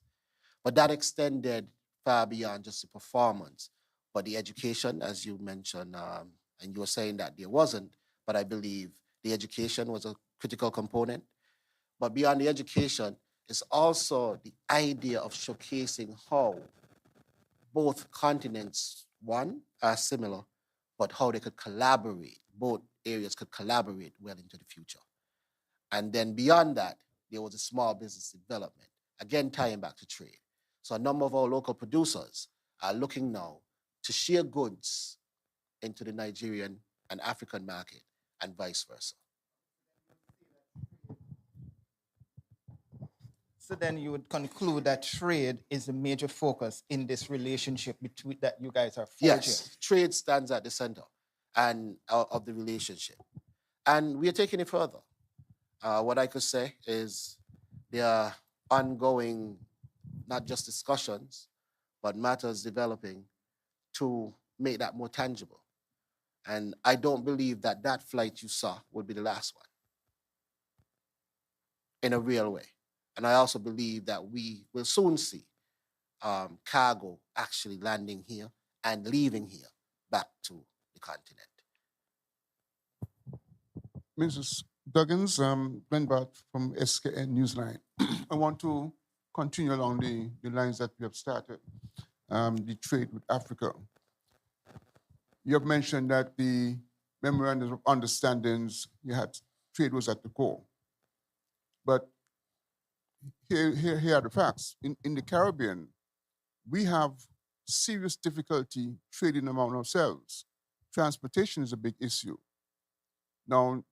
But that extended far beyond just the performance, but the education, as you mentioned, and you were saying that there wasn't, but I believe the education was a critical component. But beyond the education is also the idea of showcasing how both continents, one, are similar, but how they could collaborate, both areas could collaborate well into the future. And then beyond that, there was a small business development, again, tying back to trade. So a number of our local producers are looking now to share goods into the Nigerian and African market and vice versa. So then you would conclude that trade is a major focus in this relationship between that you guys are forging. Yes, trade stands at the center and of the relationship. And we are taking it further. What I could say is there are ongoing, not just discussions, but matters developing to make that more tangible. And I don't believe that that flight you saw would be the last one in a real way. And I also believe that we will soon see cargo actually landing here and leaving here back to the continent. Mrs. Duggins, Glenn Bart from SKN Newsline. I want to continue along the lines that we have started, the trade with Africa. You have mentioned that the memorandums of understandings, you had trade was at the core. But here are the facts. In the Caribbean, we have serious difficulty trading among ourselves. Transportation is a big issue. Now,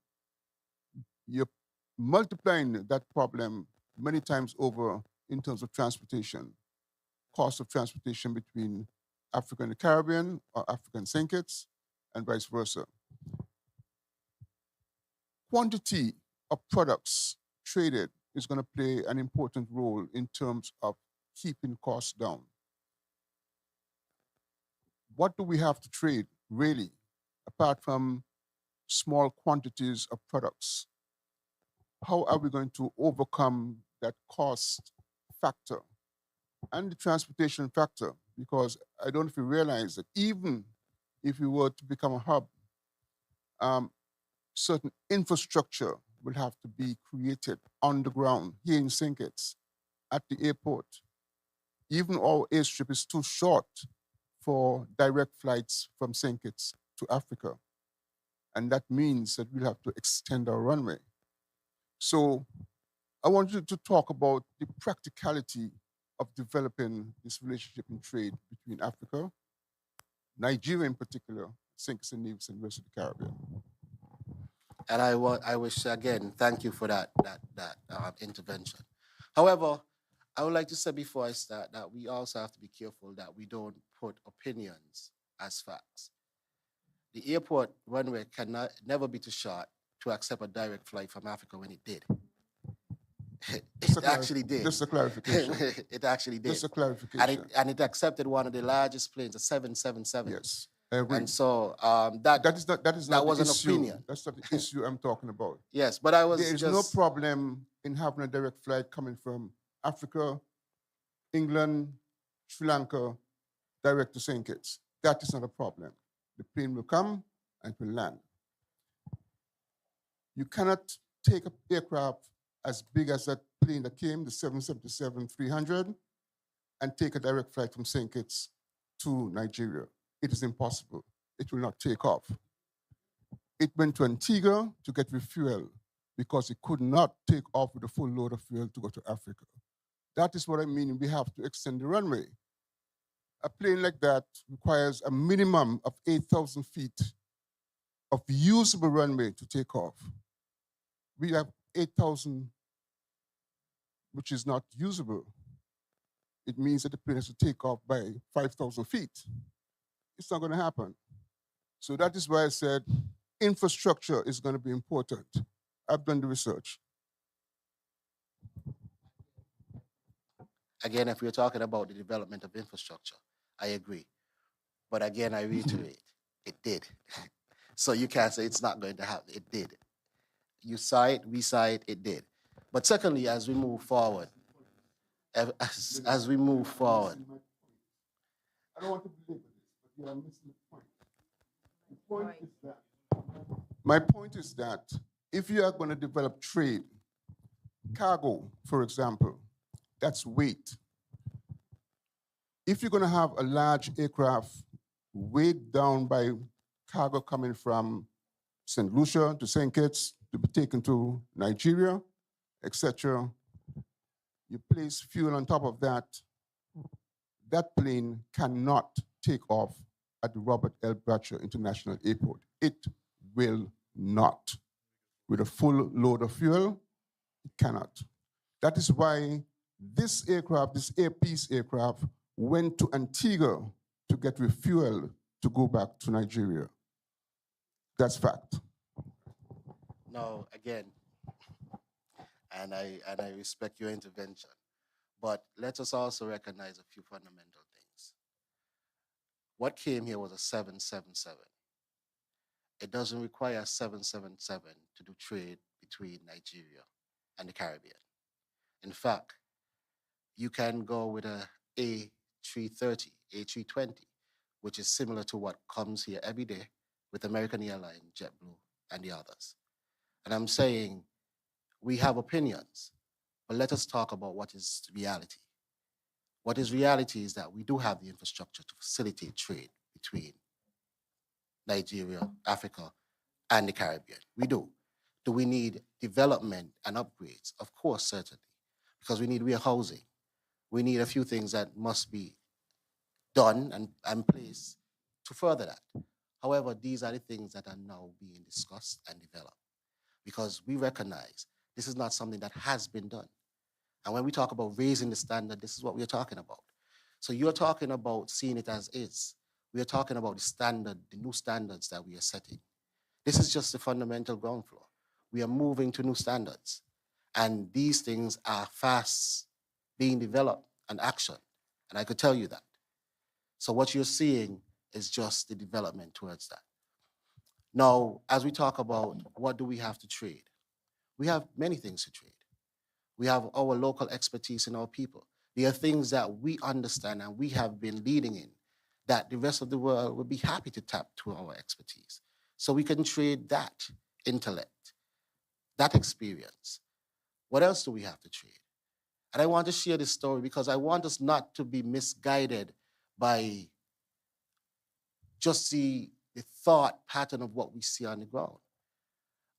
you're multiplying that problem many times over in terms of transportation, cost of transportation between Africa and the Caribbean or Africa and St. Kitts, and vice versa. Quantity of products traded is going to play an important role in terms of keeping costs down. What do we have to trade, really, apart from small quantities of products? How are we going to overcome that cost factor and the transportation factor? Because I don't know if you realize that even if we were to become a hub, certain infrastructure will have to be created on the ground here in St. Kitts at the airport. Even our airstrip is too short for direct flights from St. Kitts to Africa. And that means that we'll have to extend our runway. So I want you to talk about the practicality of developing this relationship in trade between Africa, Nigeria in particular, St. Kitts and Nevis, and the rest of the Caribbean. And I wish, again, thank you for that intervention. However, I would like to say before I start that we also have to be careful that we don't put opinions as facts. The airport runway cannot never be too short to accept a direct flight from Africa when it did. It actually did. Just a clarification. It actually did. Just a clarification. And it accepted one of the largest planes, a 777. Yes. I agree. And so that was an opinion. That's not the issue I'm talking about. Yes, but I was There is no problem in having a direct flight coming from Africa, England, Sri Lanka, direct to St. Kitts. That is not a problem. The plane will come and it will land. You cannot take an aircraft as big as that plane that came, the 777-300, and take a direct flight from St. Kitts to Nigeria. It is impossible. It will not take off. It went to Antigua to get refuel because it could not take off with a full load of fuel to go to Africa. That is what I mean. We have to extend the runway. A plane like that requires a minimum of 8,000 feet of usable runway to take off. We have 8,000, which is not usable. It means that the plane has to take off by 5,000 feet. It's not going to happen. So that is why I said infrastructure is going to be important. I've done the research. Again, if we're talking about the development of infrastructure, I agree. But again, I reiterate, it did. So you can't say it's not going to happen. It did. You saw it, we saw it, it did. But secondly, as we move forward, as we move forward. I don't want to belabor this, but you are missing the point. My point is that if you are going to develop trade, cargo, for example, that's weight. If you're going to have a large aircraft weighed down by cargo coming from St. Lucia to St. Kitts to be taken to Nigeria, etc., you place fuel on top of that, that plane cannot take off at the Robert L. Bratcher International Airport. It will not. With a full load of fuel, it cannot. That is why this aircraft, this Air-Peace aircraft, went to Antigua to get refuel to go back to Nigeria. That's fact. No, again, and I respect your intervention, but let us also recognize a few fundamental things. What came here was a 777. It doesn't require a 777 to do trade between Nigeria and the Caribbean. In fact, you can go with a A330, A320, which is similar to what comes here every day with American Airlines, JetBlue, and the others. And I'm saying we have opinions, But let us talk about what is reality. What is reality is that we do have the infrastructure to facilitate trade between Nigeria, Africa, and the Caribbean. We do. Do we need development and upgrades? Of course, certainly, because we need real housing. We need a few things that must be done and placed to further that. However, these are the things that are now being discussed and developed because we recognize this is not something that has been done. And when we talk about raising the standard, this is what we're talking about. So you're talking about seeing it as is. We are talking about the standard, the new standards that we are setting. This is just the fundamental ground floor. We are moving to new standards. And these things are fast being developed and actioned. And I could tell you that. So what you're seeing is just the development towards that. Now, as we talk about what do we have to trade, we have many things to trade. We have our local expertise in our people. There are things that we understand and we have been leading in that the rest of the world would be happy to tap to our expertise. So we can trade that intellect, that experience. What else do we have to trade? And I want to share this story because I want us not to be misguided by just the thought pattern of what we see on the ground.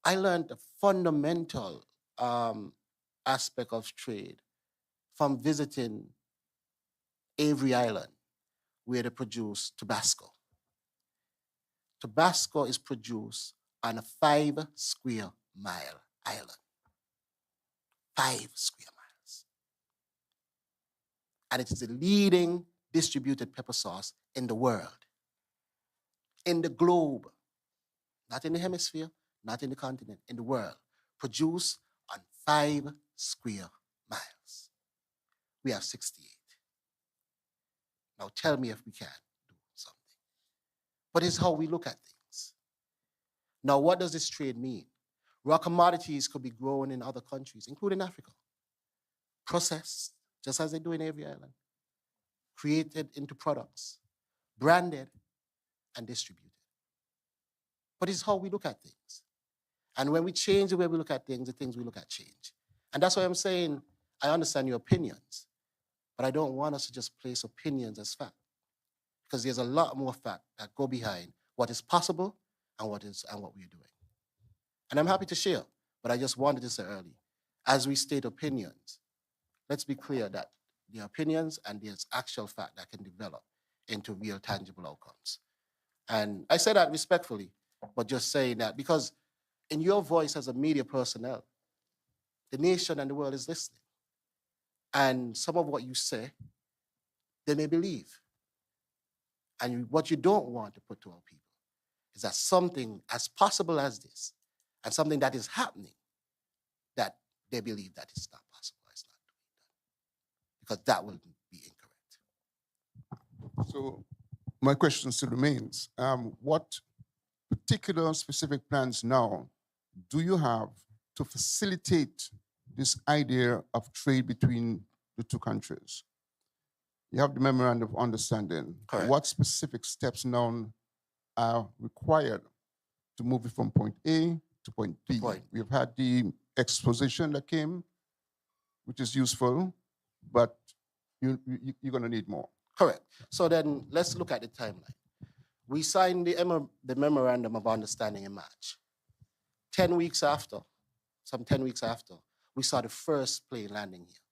I learned a fundamental aspect of trade from visiting Avery Island, where they produce Tabasco. Tabasco is produced on a 5 square mile island. 5 square miles. And it is the leading distributed pepper sauce in the world, in the globe, not in the hemisphere, not in the continent, in the world, produced on 5 square miles. We have 68. Now tell me if we can do something. But it's how we look at things. Now, what does this trade mean? Raw commodities could be grown in other countries, including Africa, processed, just as they do in every island, created into products, branded, and distributed. But it's how we look at things. And when we change the way we look at things, the things we look at change. And that's why I'm saying I understand your opinions, but I don't want us to just place opinions as fact, because there's a lot more fact that go behind what is possible and what we are doing. And I'm happy to share, but I just wanted to say early, as we state opinions, let's be clear that there are opinions and there's actual fact that can develop into real tangible outcomes. And I say that respectfully, but just saying that because in your voice as a media personnel, the nation and the world is listening. And some of what you say, they may believe. And what you don't want to put to our people is that something as possible as this, and something that is happening, that they believe that it's not possible, it's not doing that. Because that will be incorrect. So my question still remains, what particular specific plans now do you have to facilitate this idea of trade between the two countries? You have the memorandum of understanding. Correct. What specific steps now are required to move it from point A to point B? We've had the exposition that came, which is useful, but you're going to need more. Correct. So then let's look at the timeline. We signed the memorandum of understanding in March. 10 weeks after, some 10 weeks after, we saw the first plane landing here.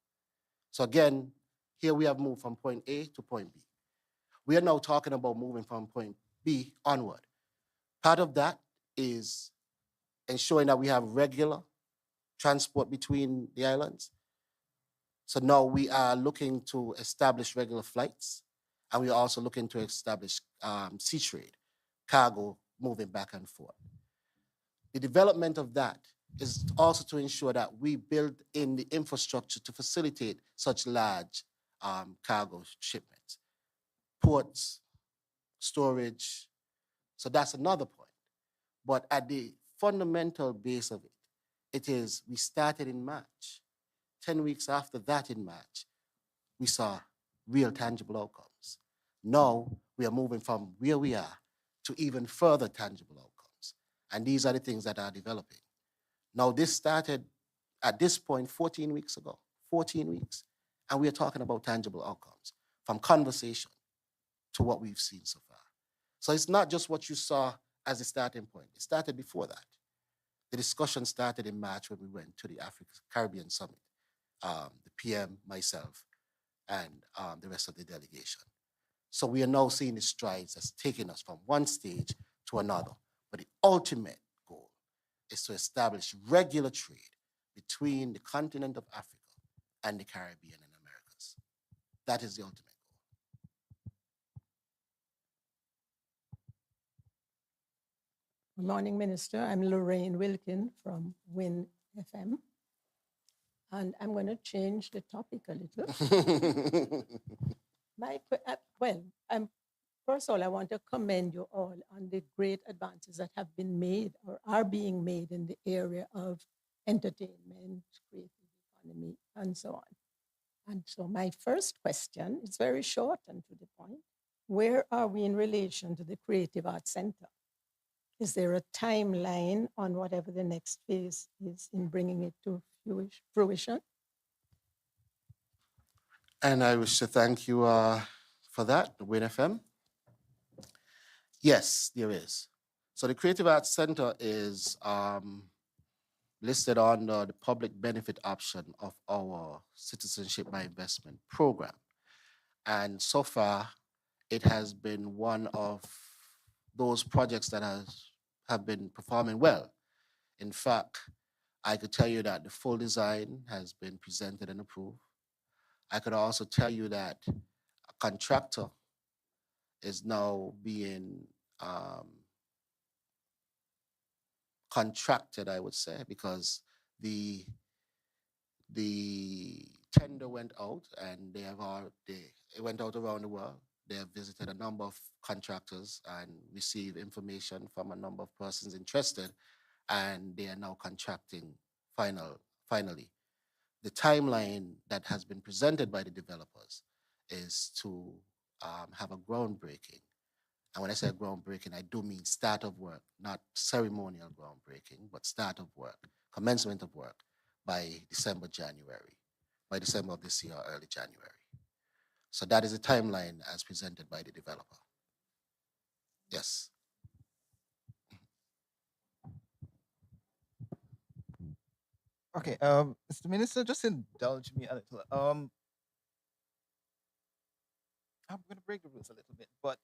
So again, here we have moved from point A to point B. We are now talking about moving from point B onward. Part of that is ensuring that we have regular transport between the islands. So now we are looking to establish regular flights, and we are also looking to establish sea trade, cargo moving back and forth. The development of that is also to ensure that we build in the infrastructure to facilitate such large cargo shipments, ports, storage. So that's another point. But at the fundamental base of it, it is we started in March. 10 weeks after that in March, we saw real tangible outcomes. Now we are moving from where we are to even further tangible outcomes. And these are the things that are developing. Now this started at this point 14 weeks ago. 14 weeks. And we are talking about tangible outcomes from conversation to what we've seen so far. So it's not just what you saw as a starting point. It started before that. The discussion started in March when we went to the Africa Caribbean Summit, the PM, myself, and the rest of the delegation. So we are now seeing the strides that's taking us from one stage to another. But the ultimate goal is to establish regular trade between the continent of Africa and the Caribbean and Americas. That is the ultimate goal. Good morning, Minister. I'm Lorraine Wilkin from winnfm. And I'm going to change the topic a little. First of all, I want to commend you all on the great advances that have been made or are being made in the area of entertainment, creative economy, and so on. And so my first question is very short and to the point. Where are we in relation to the Creative Arts Center? Is there a timeline on whatever the next phase is in bringing it to fruition? And I wish to thank you for that, the WinFM. Yes, there is. So the Creative Arts Center is listed under the public benefit option of our Citizenship by Investment program. And so far, it has been one of those projects that have been performing well. In fact, I could tell you that the full design has been presented and approved. I could also tell you that a contractor is now being contracted, I would say, because the tender went out and it went out around the world. They have visited a number of contractors and received information from a number of persons interested, and they are now contracting finally. The timeline that has been presented by the developers is to have a groundbreaking. And when I say groundbreaking, I do mean start of work, not ceremonial groundbreaking, but start of work, commencement of work by December of this year, early January. So that is a timeline as presented by the developer. Yes. Okay, Mr. Minister, just indulge me a little. I'm going to break the rules a little bit, but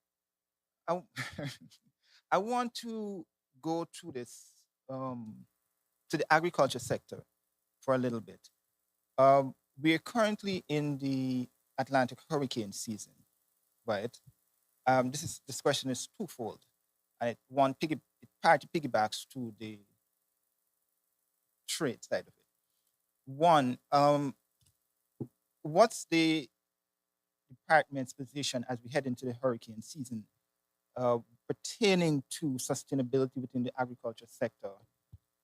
I want to go to this, to the agriculture sector for a little bit. We are currently in the Atlantic hurricane season, right? This question is twofold. And it partly piggybacks to the trade side of it. One, what's the department's position as we head into the hurricane season pertaining to sustainability within the agriculture sector?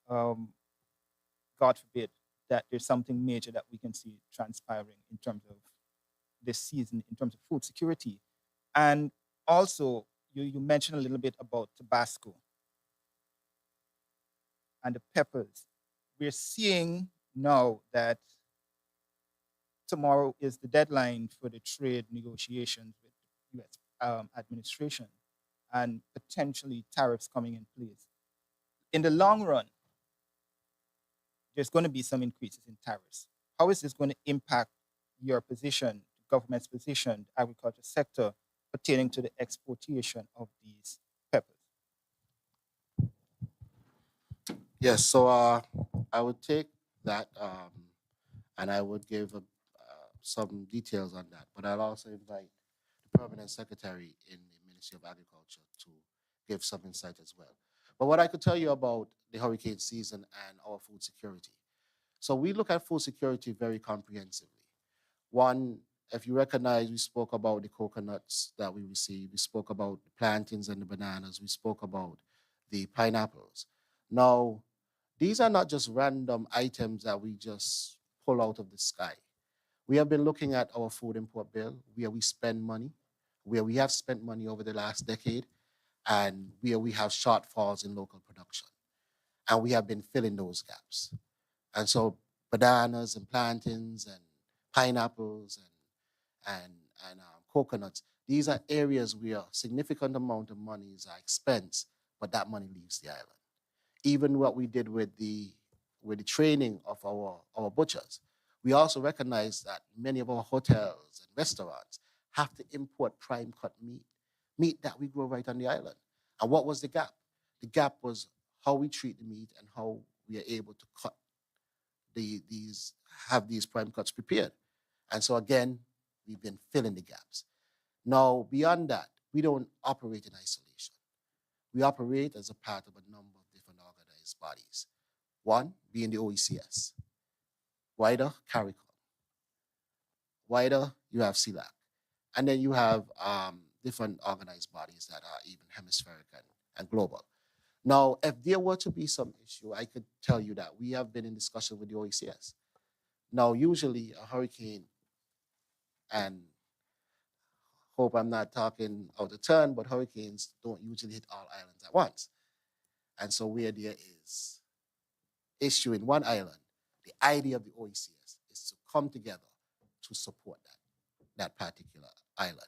God forbid that there's something major that we can see transpiring in terms of this season, in terms of food security. And also, you mentioned a little bit about Tabasco and the peppers. We're seeing now that tomorrow is the deadline for the trade negotiations with the U.S. Administration and potentially tariffs coming in place. In the long run, there's going to be some increases in tariffs. How is this going to impact your position, the government's position, the agriculture sector, pertaining to the exportation of these peppers? Yes, so I would take that and I would give some details on that, but I'll also invite the permanent secretary in the Ministry of Agriculture to give some insight as well. But what I could tell you about the hurricane season and our food security. So we look at food security very comprehensively. One, if you recognize, we spoke about the coconuts that we received. We spoke about the plantains and the bananas. We spoke about the pineapples. Now, these are not just random items that we just pull out of the sky. We have been looking at our food import bill, where we spend money, where we have spent money over the last decade, and where we have shortfalls in local production. And we have been filling those gaps. And so bananas and plantains and pineapples and coconuts. These are areas where significant amount of monies are expensed, but that money leaves the island. Even what we did with the training of our butchers, we also recognize that many of our hotels and restaurants have to import prime cut meat that we grow right on the island. And what was the gap? The gap was how we treat the meat and how we are able to cut have these prime cuts prepared. And so again, we've been filling the gaps. Now, beyond that, we don't operate in isolation. We operate as a part of a number of different organized bodies. One being the OECS, wider CARICOM, wider you have CELAC, and then you have different organized bodies that are even hemispheric and global. Now, if there were to be some issue, I could tell you that we have been in discussion with the OECS. Now, usually a hurricane, and hope I'm not talking out of turn, but hurricanes don't usually hit all islands at once. And so where there is issue in one island, the idea of the OECS is to come together to support that particular island.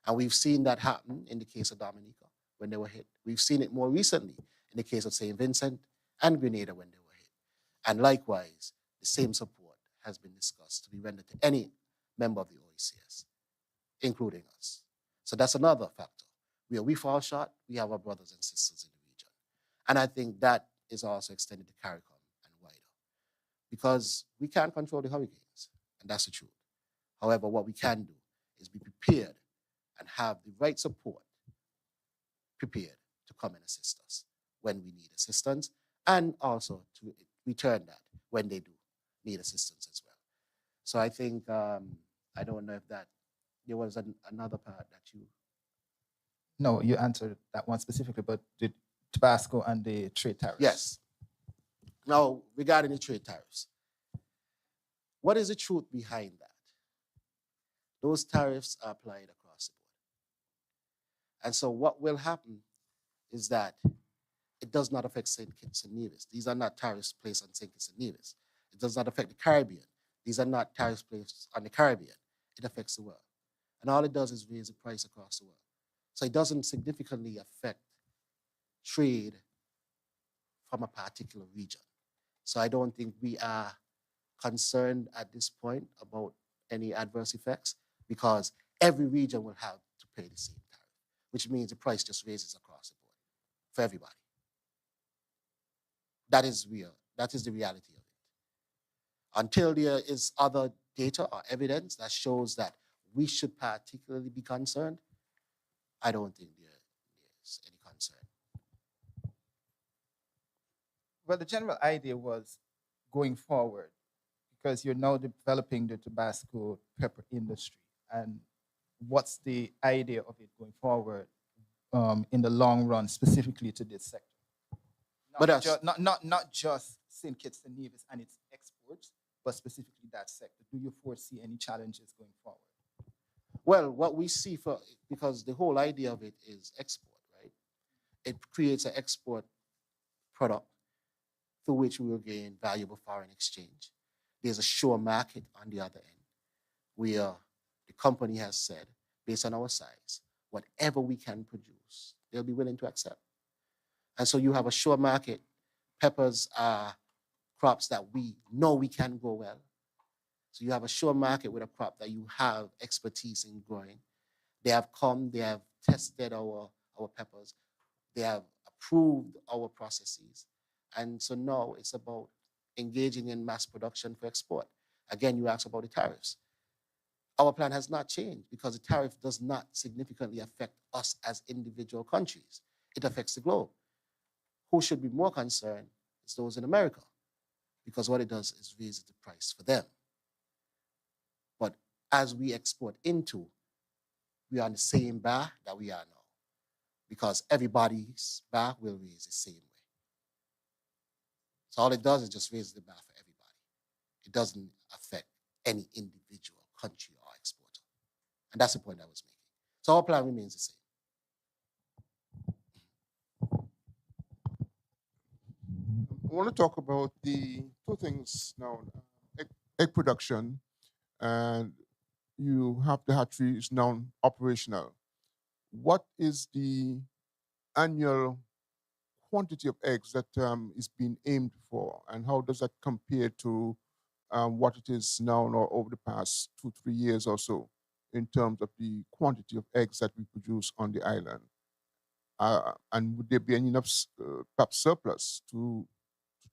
And we've seen that happen in the case of Dominica when they were hit. We've seen it more recently in the case of St. Vincent and Grenada when they were hit. And likewise, the same support has been discussed to be rendered to any member of the OECS, including us. So that's another factor. Where we fall short, we have our brothers and sisters in the region. And I think that is also extended to CARICOM and wider. Because we can't control the hurricanes, and that's the truth. However, what we can do is be prepared and have the right support prepared to come and assist us when we need assistance, and also to return that when they do need assistance as well. So I think, I don't know if that, there was another part that you... No, you answered that one specifically, but the Tabasco and the trade tariffs. Yes. Now, regarding the trade tariffs, what is the truth behind that? Those tariffs are applied across the board. And so what will happen is that it does not affect St. Kitts and Nevis. These are not tariffs placed on St. Kitts and Nevis. It does not affect the Caribbean. These are not tariffs placed on the Caribbean. It affects the world. And all it does is raise the price across the world. So it doesn't significantly affect trade from a particular region. So I don't think we are concerned at this point about any adverse effects, because every region will have to pay the same tariff, which means the price just raises across the board for everybody. That is real. That is the reality of it. Until there is other data or evidence that shows that we should particularly be concerned, I don't think there's any concern. Well, the general idea was going forward, because you're now developing the Tabasco pepper industry. And what's the idea of it going forward in the long run, specifically to this sector? Not just St. Kitts and Nevis and its exports, but specifically that sector. Do you foresee any challenges going forward? Well, what we see because the whole idea of it is export, right? It creates an export product through which we will gain valuable foreign exchange. There's a sure market on the other end where the company has said, based on our size, whatever we can produce, they'll be willing to accept. And so you have a sure market. Peppers are crops that we know we can grow well. So you have a sure market with a crop that you have expertise in growing. They have come, they have tested our peppers. They have approved our processes. And so now it's about engaging in mass production for export. Again, you asked about the tariffs. Our plan has not changed because the tariff does not significantly affect us as individual countries. It affects the globe. Who should be more concerned is those in America, because what it does is raise the price for them. But as we export into, we are on the same bar that we are now, because everybody's bar will raise the same way. So all it does is just raise the bar for everybody. It doesn't affect any individual country or exporter. And that's the point I was making. So our plan remains the same. I want to talk about the two things now, egg production and you have the hatchery is now operational. What is the annual quantity of eggs that is being aimed for, and how does that compare to what it is now or over the past 2-3 years or so in terms of the quantity of eggs that we produce on the island? And would there be any enough perhaps surplus to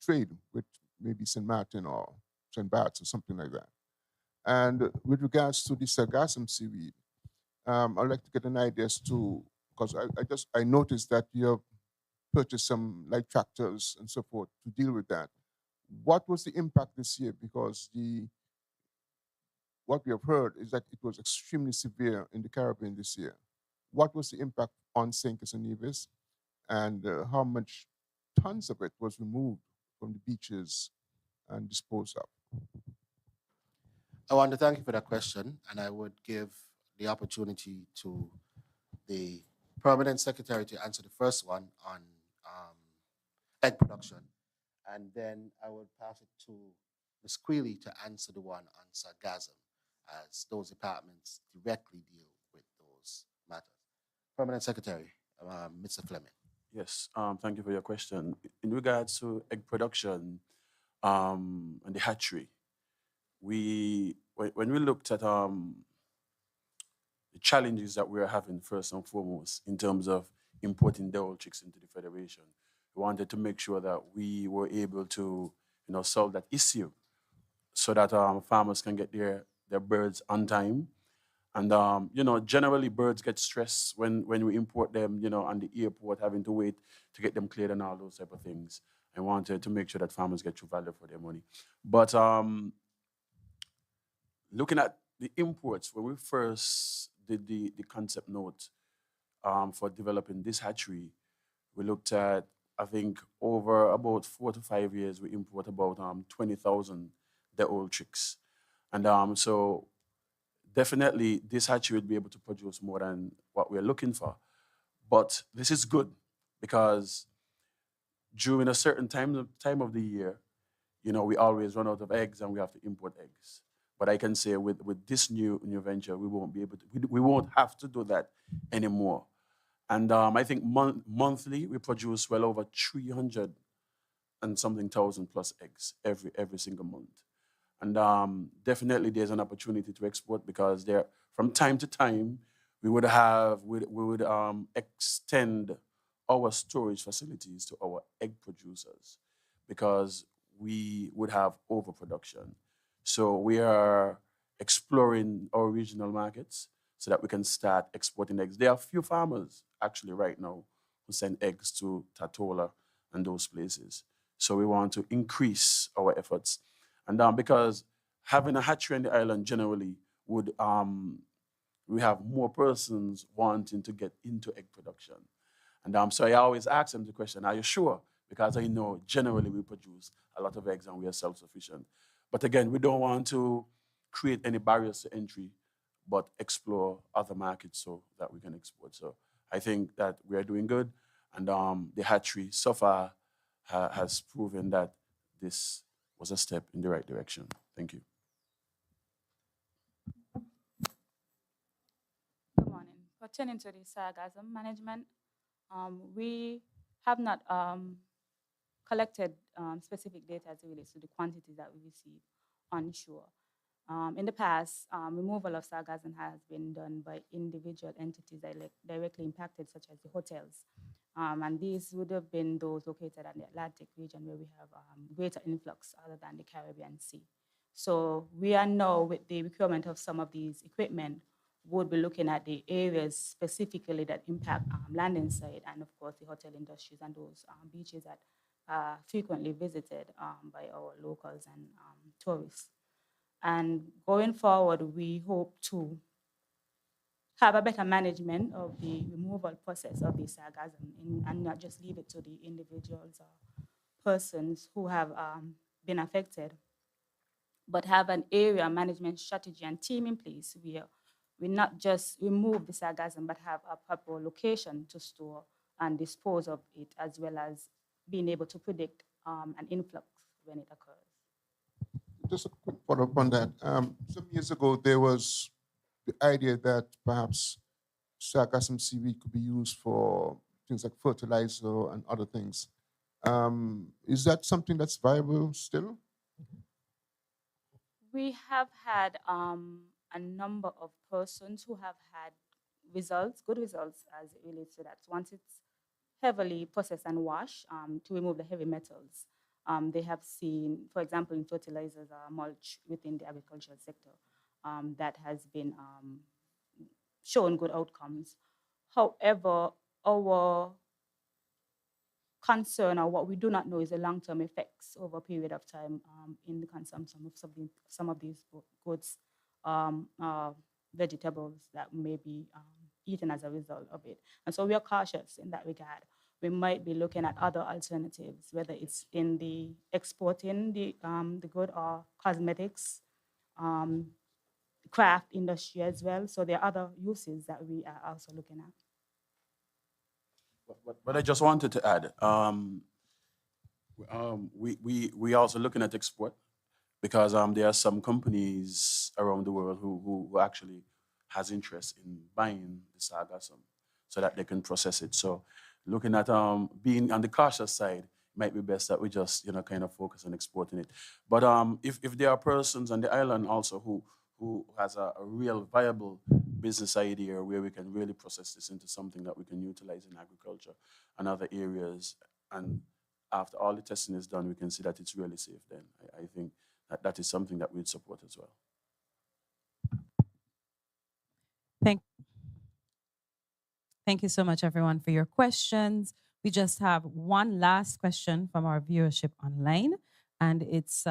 trade with maybe St. Martin or St. Bart's or something like that? And with regards to the sargassum seaweed, I'd like to get an idea as to, because I noticed that you have purchased some light tractors and so forth to deal with that. What was the impact this year? Because what we have heard is that it was extremely severe in the Caribbean this year. What was the impact on St. Kitts and Nevis, and how much tons of it was removed from the beaches and disposed of? I want to thank you for that question, and I would give the opportunity to the permanent secretary to answer the first one on egg production, and then I would pass it to Ms. Quealy to answer the one on sargassum, as those departments directly deal with those matters. Permanent Secretary, Mr. Fleming. Yes, thank you for your question. In regards to egg production and the hatchery, when we looked at the challenges that we are having first and foremost in terms of importing the old chicks into the federation, we wanted to make sure that we were able to, solve that issue so that farmers can get their birds on time. And generally birds get stressed when we import them, on the airport, having to wait to get them cleared and all those type of things. I wanted to make sure that farmers get true value for their money. But looking at the imports, when we first did the concept note for developing this hatchery, we looked at, I think, over about 4 to 5 years, we import about 20,000 the old chicks. And so definitely this hatchery would be able to produce more than what we're looking for. But this is good because during a certain time of the year, we always run out of eggs and we have to import eggs. But I can say with this new venture, we won't be able to, we won't have to do that anymore. And I think monthly we produce well over 300 and something thousand plus eggs every single month. And definitely there's an opportunity to export because there, from time to time, we would extend our storage facilities to our egg producers because we would have overproduction. So we are exploring our regional markets so that we can start exporting eggs. There are a few farmers actually right now who send eggs to Tatola and those places. So we want to increase our efforts. And because having a hatchery on the island generally would, we have more persons wanting to get into egg production. And so I always ask them the question, are you sure? Because I know generally we produce a lot of eggs and we are self-sufficient. But again, we don't want to create any barriers to entry, but explore other markets so that we can export. So I think that we are doing good. And the hatchery so far has proven that this was a step in the right direction. Thank you. Good morning. Pertaining to the sargassum management, we have not collected specific data as it relates to the quantities that we receive onshore. In the past, removal of sargassum has been done by individual entities directly impacted, such as the hotels. And these would have been those located in the Atlantic region where we have greater influx other than the Caribbean Sea. So we are now, with the requirement of some of these equipment, would be looking at the areas specifically that impact landing site and, of course, the hotel industries and those beaches that are frequently visited by our locals and tourists. And going forward, we hope to have a better management of the removal process of the sargassum and not just leave it to the individuals or persons who have been affected, but have an area management strategy and team in place where we not just remove the sargassum, but have a proper location to store and dispose of it, as well as being able to predict an influx when it occurs. Just a quick follow-up on that. Some years ago, there was the idea that perhaps sargassum seaweed could be used for things like fertilizer and other things. Is that something that's viable still? We have had a number of persons who have had results, good results as it relates to that. Once it's heavily processed and washed to remove the heavy metals, they have seen, for example, in fertilizers or mulch within the agricultural sector, that has been shown good outcomes. However, our concern or what we do not know is the long-term effects over a period of time in the consumption of some of these goods, vegetables that may be eaten as a result of it. And so we are cautious in that regard. We might be looking at other alternatives, whether it's in the exporting the good or cosmetics, craft industry as well. So there are other uses that we are also looking at. But I just wanted to add, we also looking at export because there are some companies around the world who actually has interest in buying the sargassum so that they can process it. So looking at being on the cautious side, it might be best that we just kind of focus on exporting it. But if there are persons on the island also who has a real viable business idea where we can really process this into something that we can utilize in agriculture and other areas, and after all the testing is done, we can see that it's really safe, then I think that is something that we'd support as well. Thank you so much, everyone, for your questions. We just have one last question from our viewership online, and it's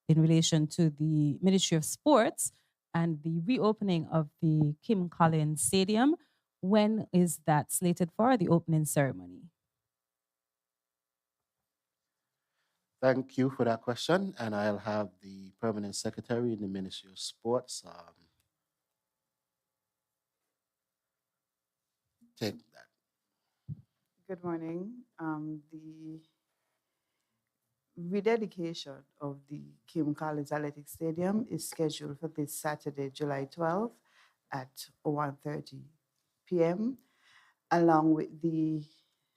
in relation to the Ministry of Sports and the reopening of the Kim Collins Stadium. When is that slated for, the opening ceremony? Thank you for that question, and I'll have the Permanent Secretary in the Ministry of Sports take that. Good morning. The rededication of the Kim Collins Athletic Stadium is scheduled for this Saturday, July 12th at 1:30 p.m. Along with the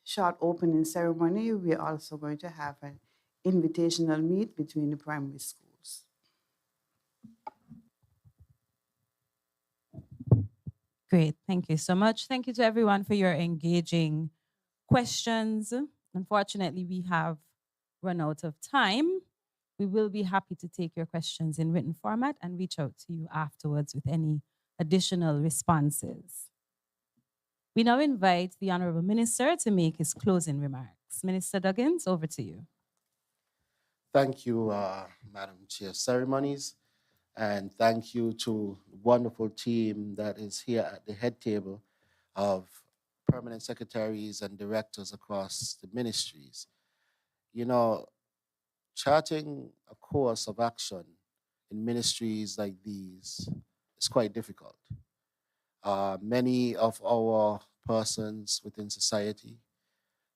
short opening ceremony, we're also going to have an invitational meet between the primary schools. Great, thank you so much. Thank you to everyone for your engaging questions. Unfortunately, we have run out of time. We will be happy to take your questions in written format and reach out to you afterwards with any additional responses. We now invite the Honorable Minister to make his closing remarks. Minister Duggins, over to you. Thank you, Madam Chair of Ceremonies, and thank you to the wonderful team that is here at the head table of permanent secretaries and directors across the ministries. Charting a course of action in ministries like these is quite difficult. Many of our persons within society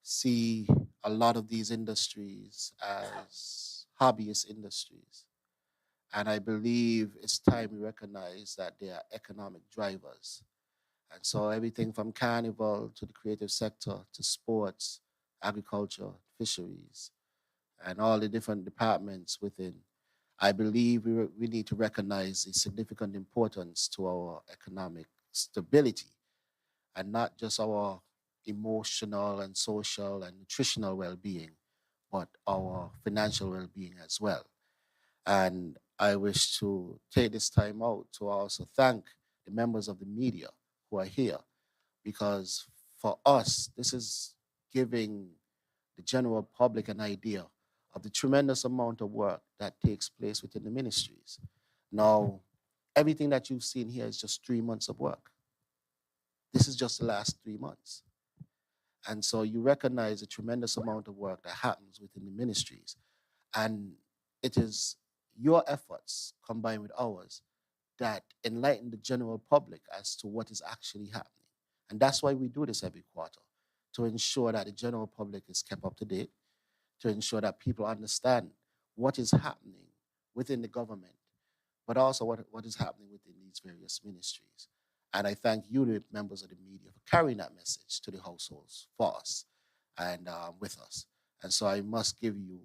see a lot of these industries as hobbyist industries. And I believe it's time we recognize that they are economic drivers. And so everything from carnival to the creative sector to sports, agriculture, fisheries, and all the different departments within, I believe we need to recognize the significant importance to our economic stability and not just our emotional and social and nutritional well-being, but our financial well-being as well. And I wish to take this time out to also thank the members of the media who are here, because for us, this is giving the general public an idea of the tremendous amount of work that takes place within the ministries. Now, everything that you've seen here is just 3 months of work. This is just the last 3 months. And so you recognize the tremendous amount of work that happens within the ministries. And it is your efforts combined with ours that enlighten the general public as to what is actually happening. And that's why we do this every quarter, to ensure that the general public is kept up to date, to ensure that people understand what is happening within the government, but also what is happening within these various ministries. And I thank you, the members of the media, for carrying that message to the households for us and with us. And so I must give you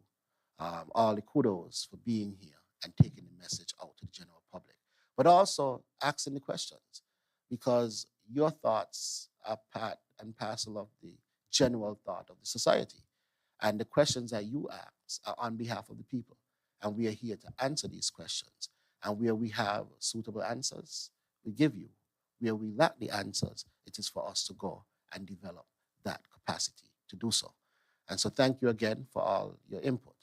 all the kudos for being here and taking the message out to the general public, but also asking the questions, because your thoughts are part and parcel of the general thought of the society. And the questions that you ask are on behalf of the people. And we are here to answer these questions. And where we have suitable answers, we give you. Where we lack the answers, it is for us to go and develop that capacity to do so. And so thank you again for all your input.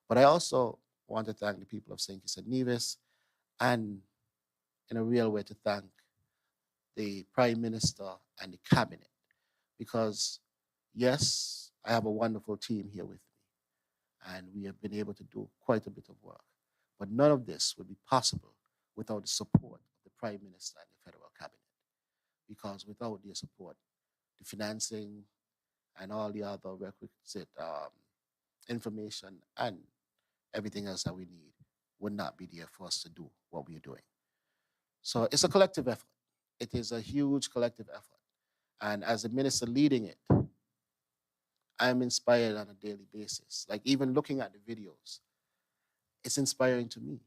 But I also want to thank the people of St. Kitts and Nevis, and in a real way to thank the Prime Minister and the Cabinet, because yes, I have a wonderful team here with me, and we have been able to do quite a bit of work. But none of this would be possible without the support of the Prime Minister and the Federal Cabinet, because without their support, the financing and all the other requisite information and everything else that we need would not be there for us to do what we are doing. So it's a collective effort. It is a huge collective effort. And as the minister leading it, I'm inspired on a daily basis. Like even looking at the videos, it's inspiring to me,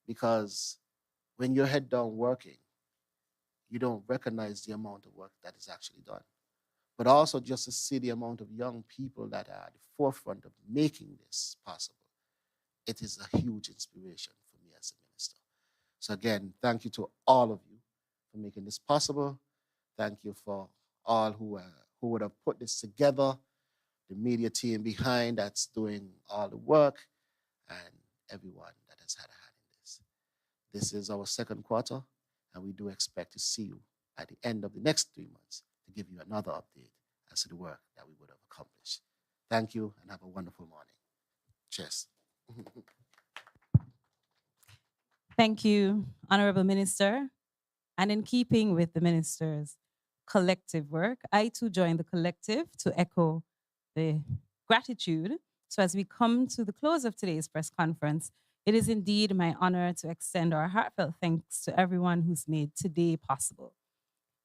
because when you're head down working, you don't recognize the amount of work that is actually done. But also just to see the amount of young people that are at the forefront of making this possible, it is a huge inspiration for me as a minister. So again, thank you to all of you for making this possible. Thank you for all who would have put this together, the media team behind that's doing all the work, and everyone that has had a hand in this. This is our second quarter, and we do expect to see you at the end of the next 3 months to give you another update as to the work that we would have accomplished. Thank you, and have a wonderful morning. Cheers. Thank you, Honorable Minister. And in keeping with the minister's collective work, I too join the collective to echo the gratitude. So as we come to the close of today's press conference, it is indeed my honor to extend our heartfelt thanks to everyone who's made today possible.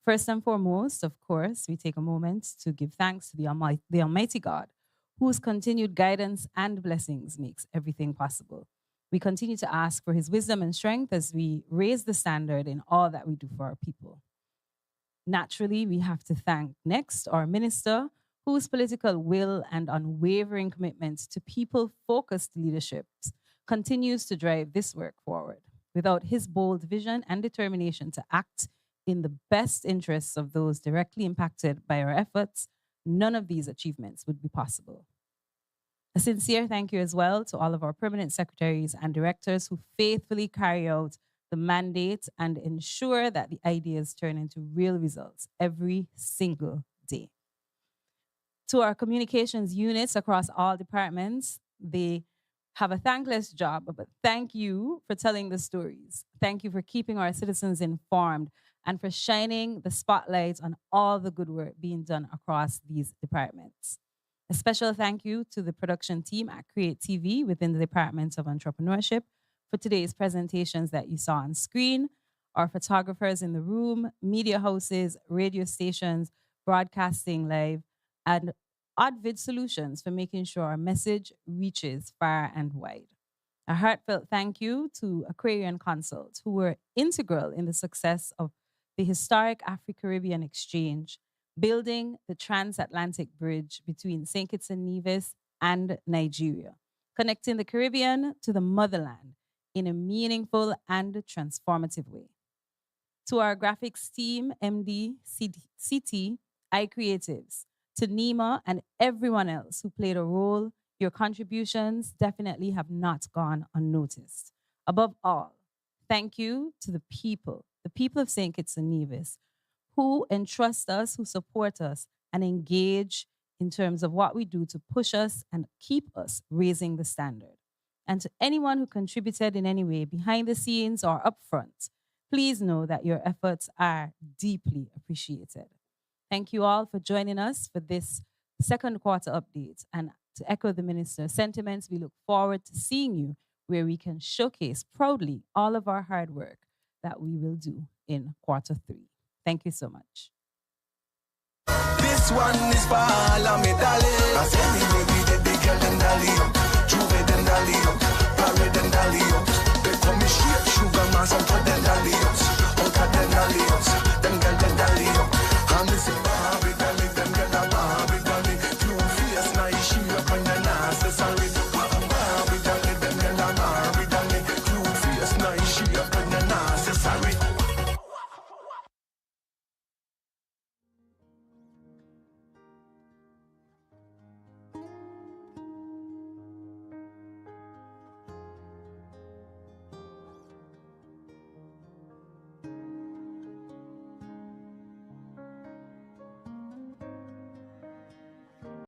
First and foremost, of course, we take a moment to give thanks to the Almighty God, whose continued guidance and blessings makes everything possible. We continue to ask for his wisdom and strength as we raise the standard in all that we do for our people. Naturally, we have to thank next our minister, whose political will and unwavering commitment to people-focused leadership continues to drive this work forward. Without his bold vision and determination to act in the best interests of those directly impacted by our efforts, none of these achievements would be possible. A sincere thank you as well to all of our permanent secretaries and directors who faithfully carry out the mandate and ensure that the ideas turn into real results every single day. To our communications units across all departments, they have a thankless job, but thank you for telling the stories. Thank you for keeping our citizens informed and for shining the spotlight on all the good work being done across these departments. A special thank you to the production team at Create TV within the Department of Entrepreneurship for today's presentations that you saw on screen, our photographers in the room, media houses, radio stations, broadcasting live, and Oddvid Solutions for making sure our message reaches far and wide. A heartfelt thank you to Aquarian Consult, who were integral in the success of the historic Afro-Caribbean Exchange, building the transatlantic bridge between St. Kitts and Nevis and Nigeria, connecting the Caribbean to the motherland in a meaningful and transformative way. To our graphics team, MD, CT, iCreatives, to Nima and everyone else who played a role, your contributions definitely have not gone unnoticed. Above all, thank you to the people of St. Kitts and Nevis, who entrust us, who support us, and engage in terms of what we do to push us and keep us raising the standard. And to anyone who contributed in any way behind the scenes or up front, please know that your efforts are deeply appreciated. Thank you all for joining us for this second quarter update. And to echo the minister's sentiments, we look forward to seeing you where we can showcase proudly all of our hard work that we will do in quarter 3. Thank you so much. This one is for all of me, darling. As anyway, we did the girl and dolly up. Juve them dolly up. Parade them dolly up. They call me straight sugar mass out of them dolly ups. Out of them dolly ups. Them girl them dolly up. And this is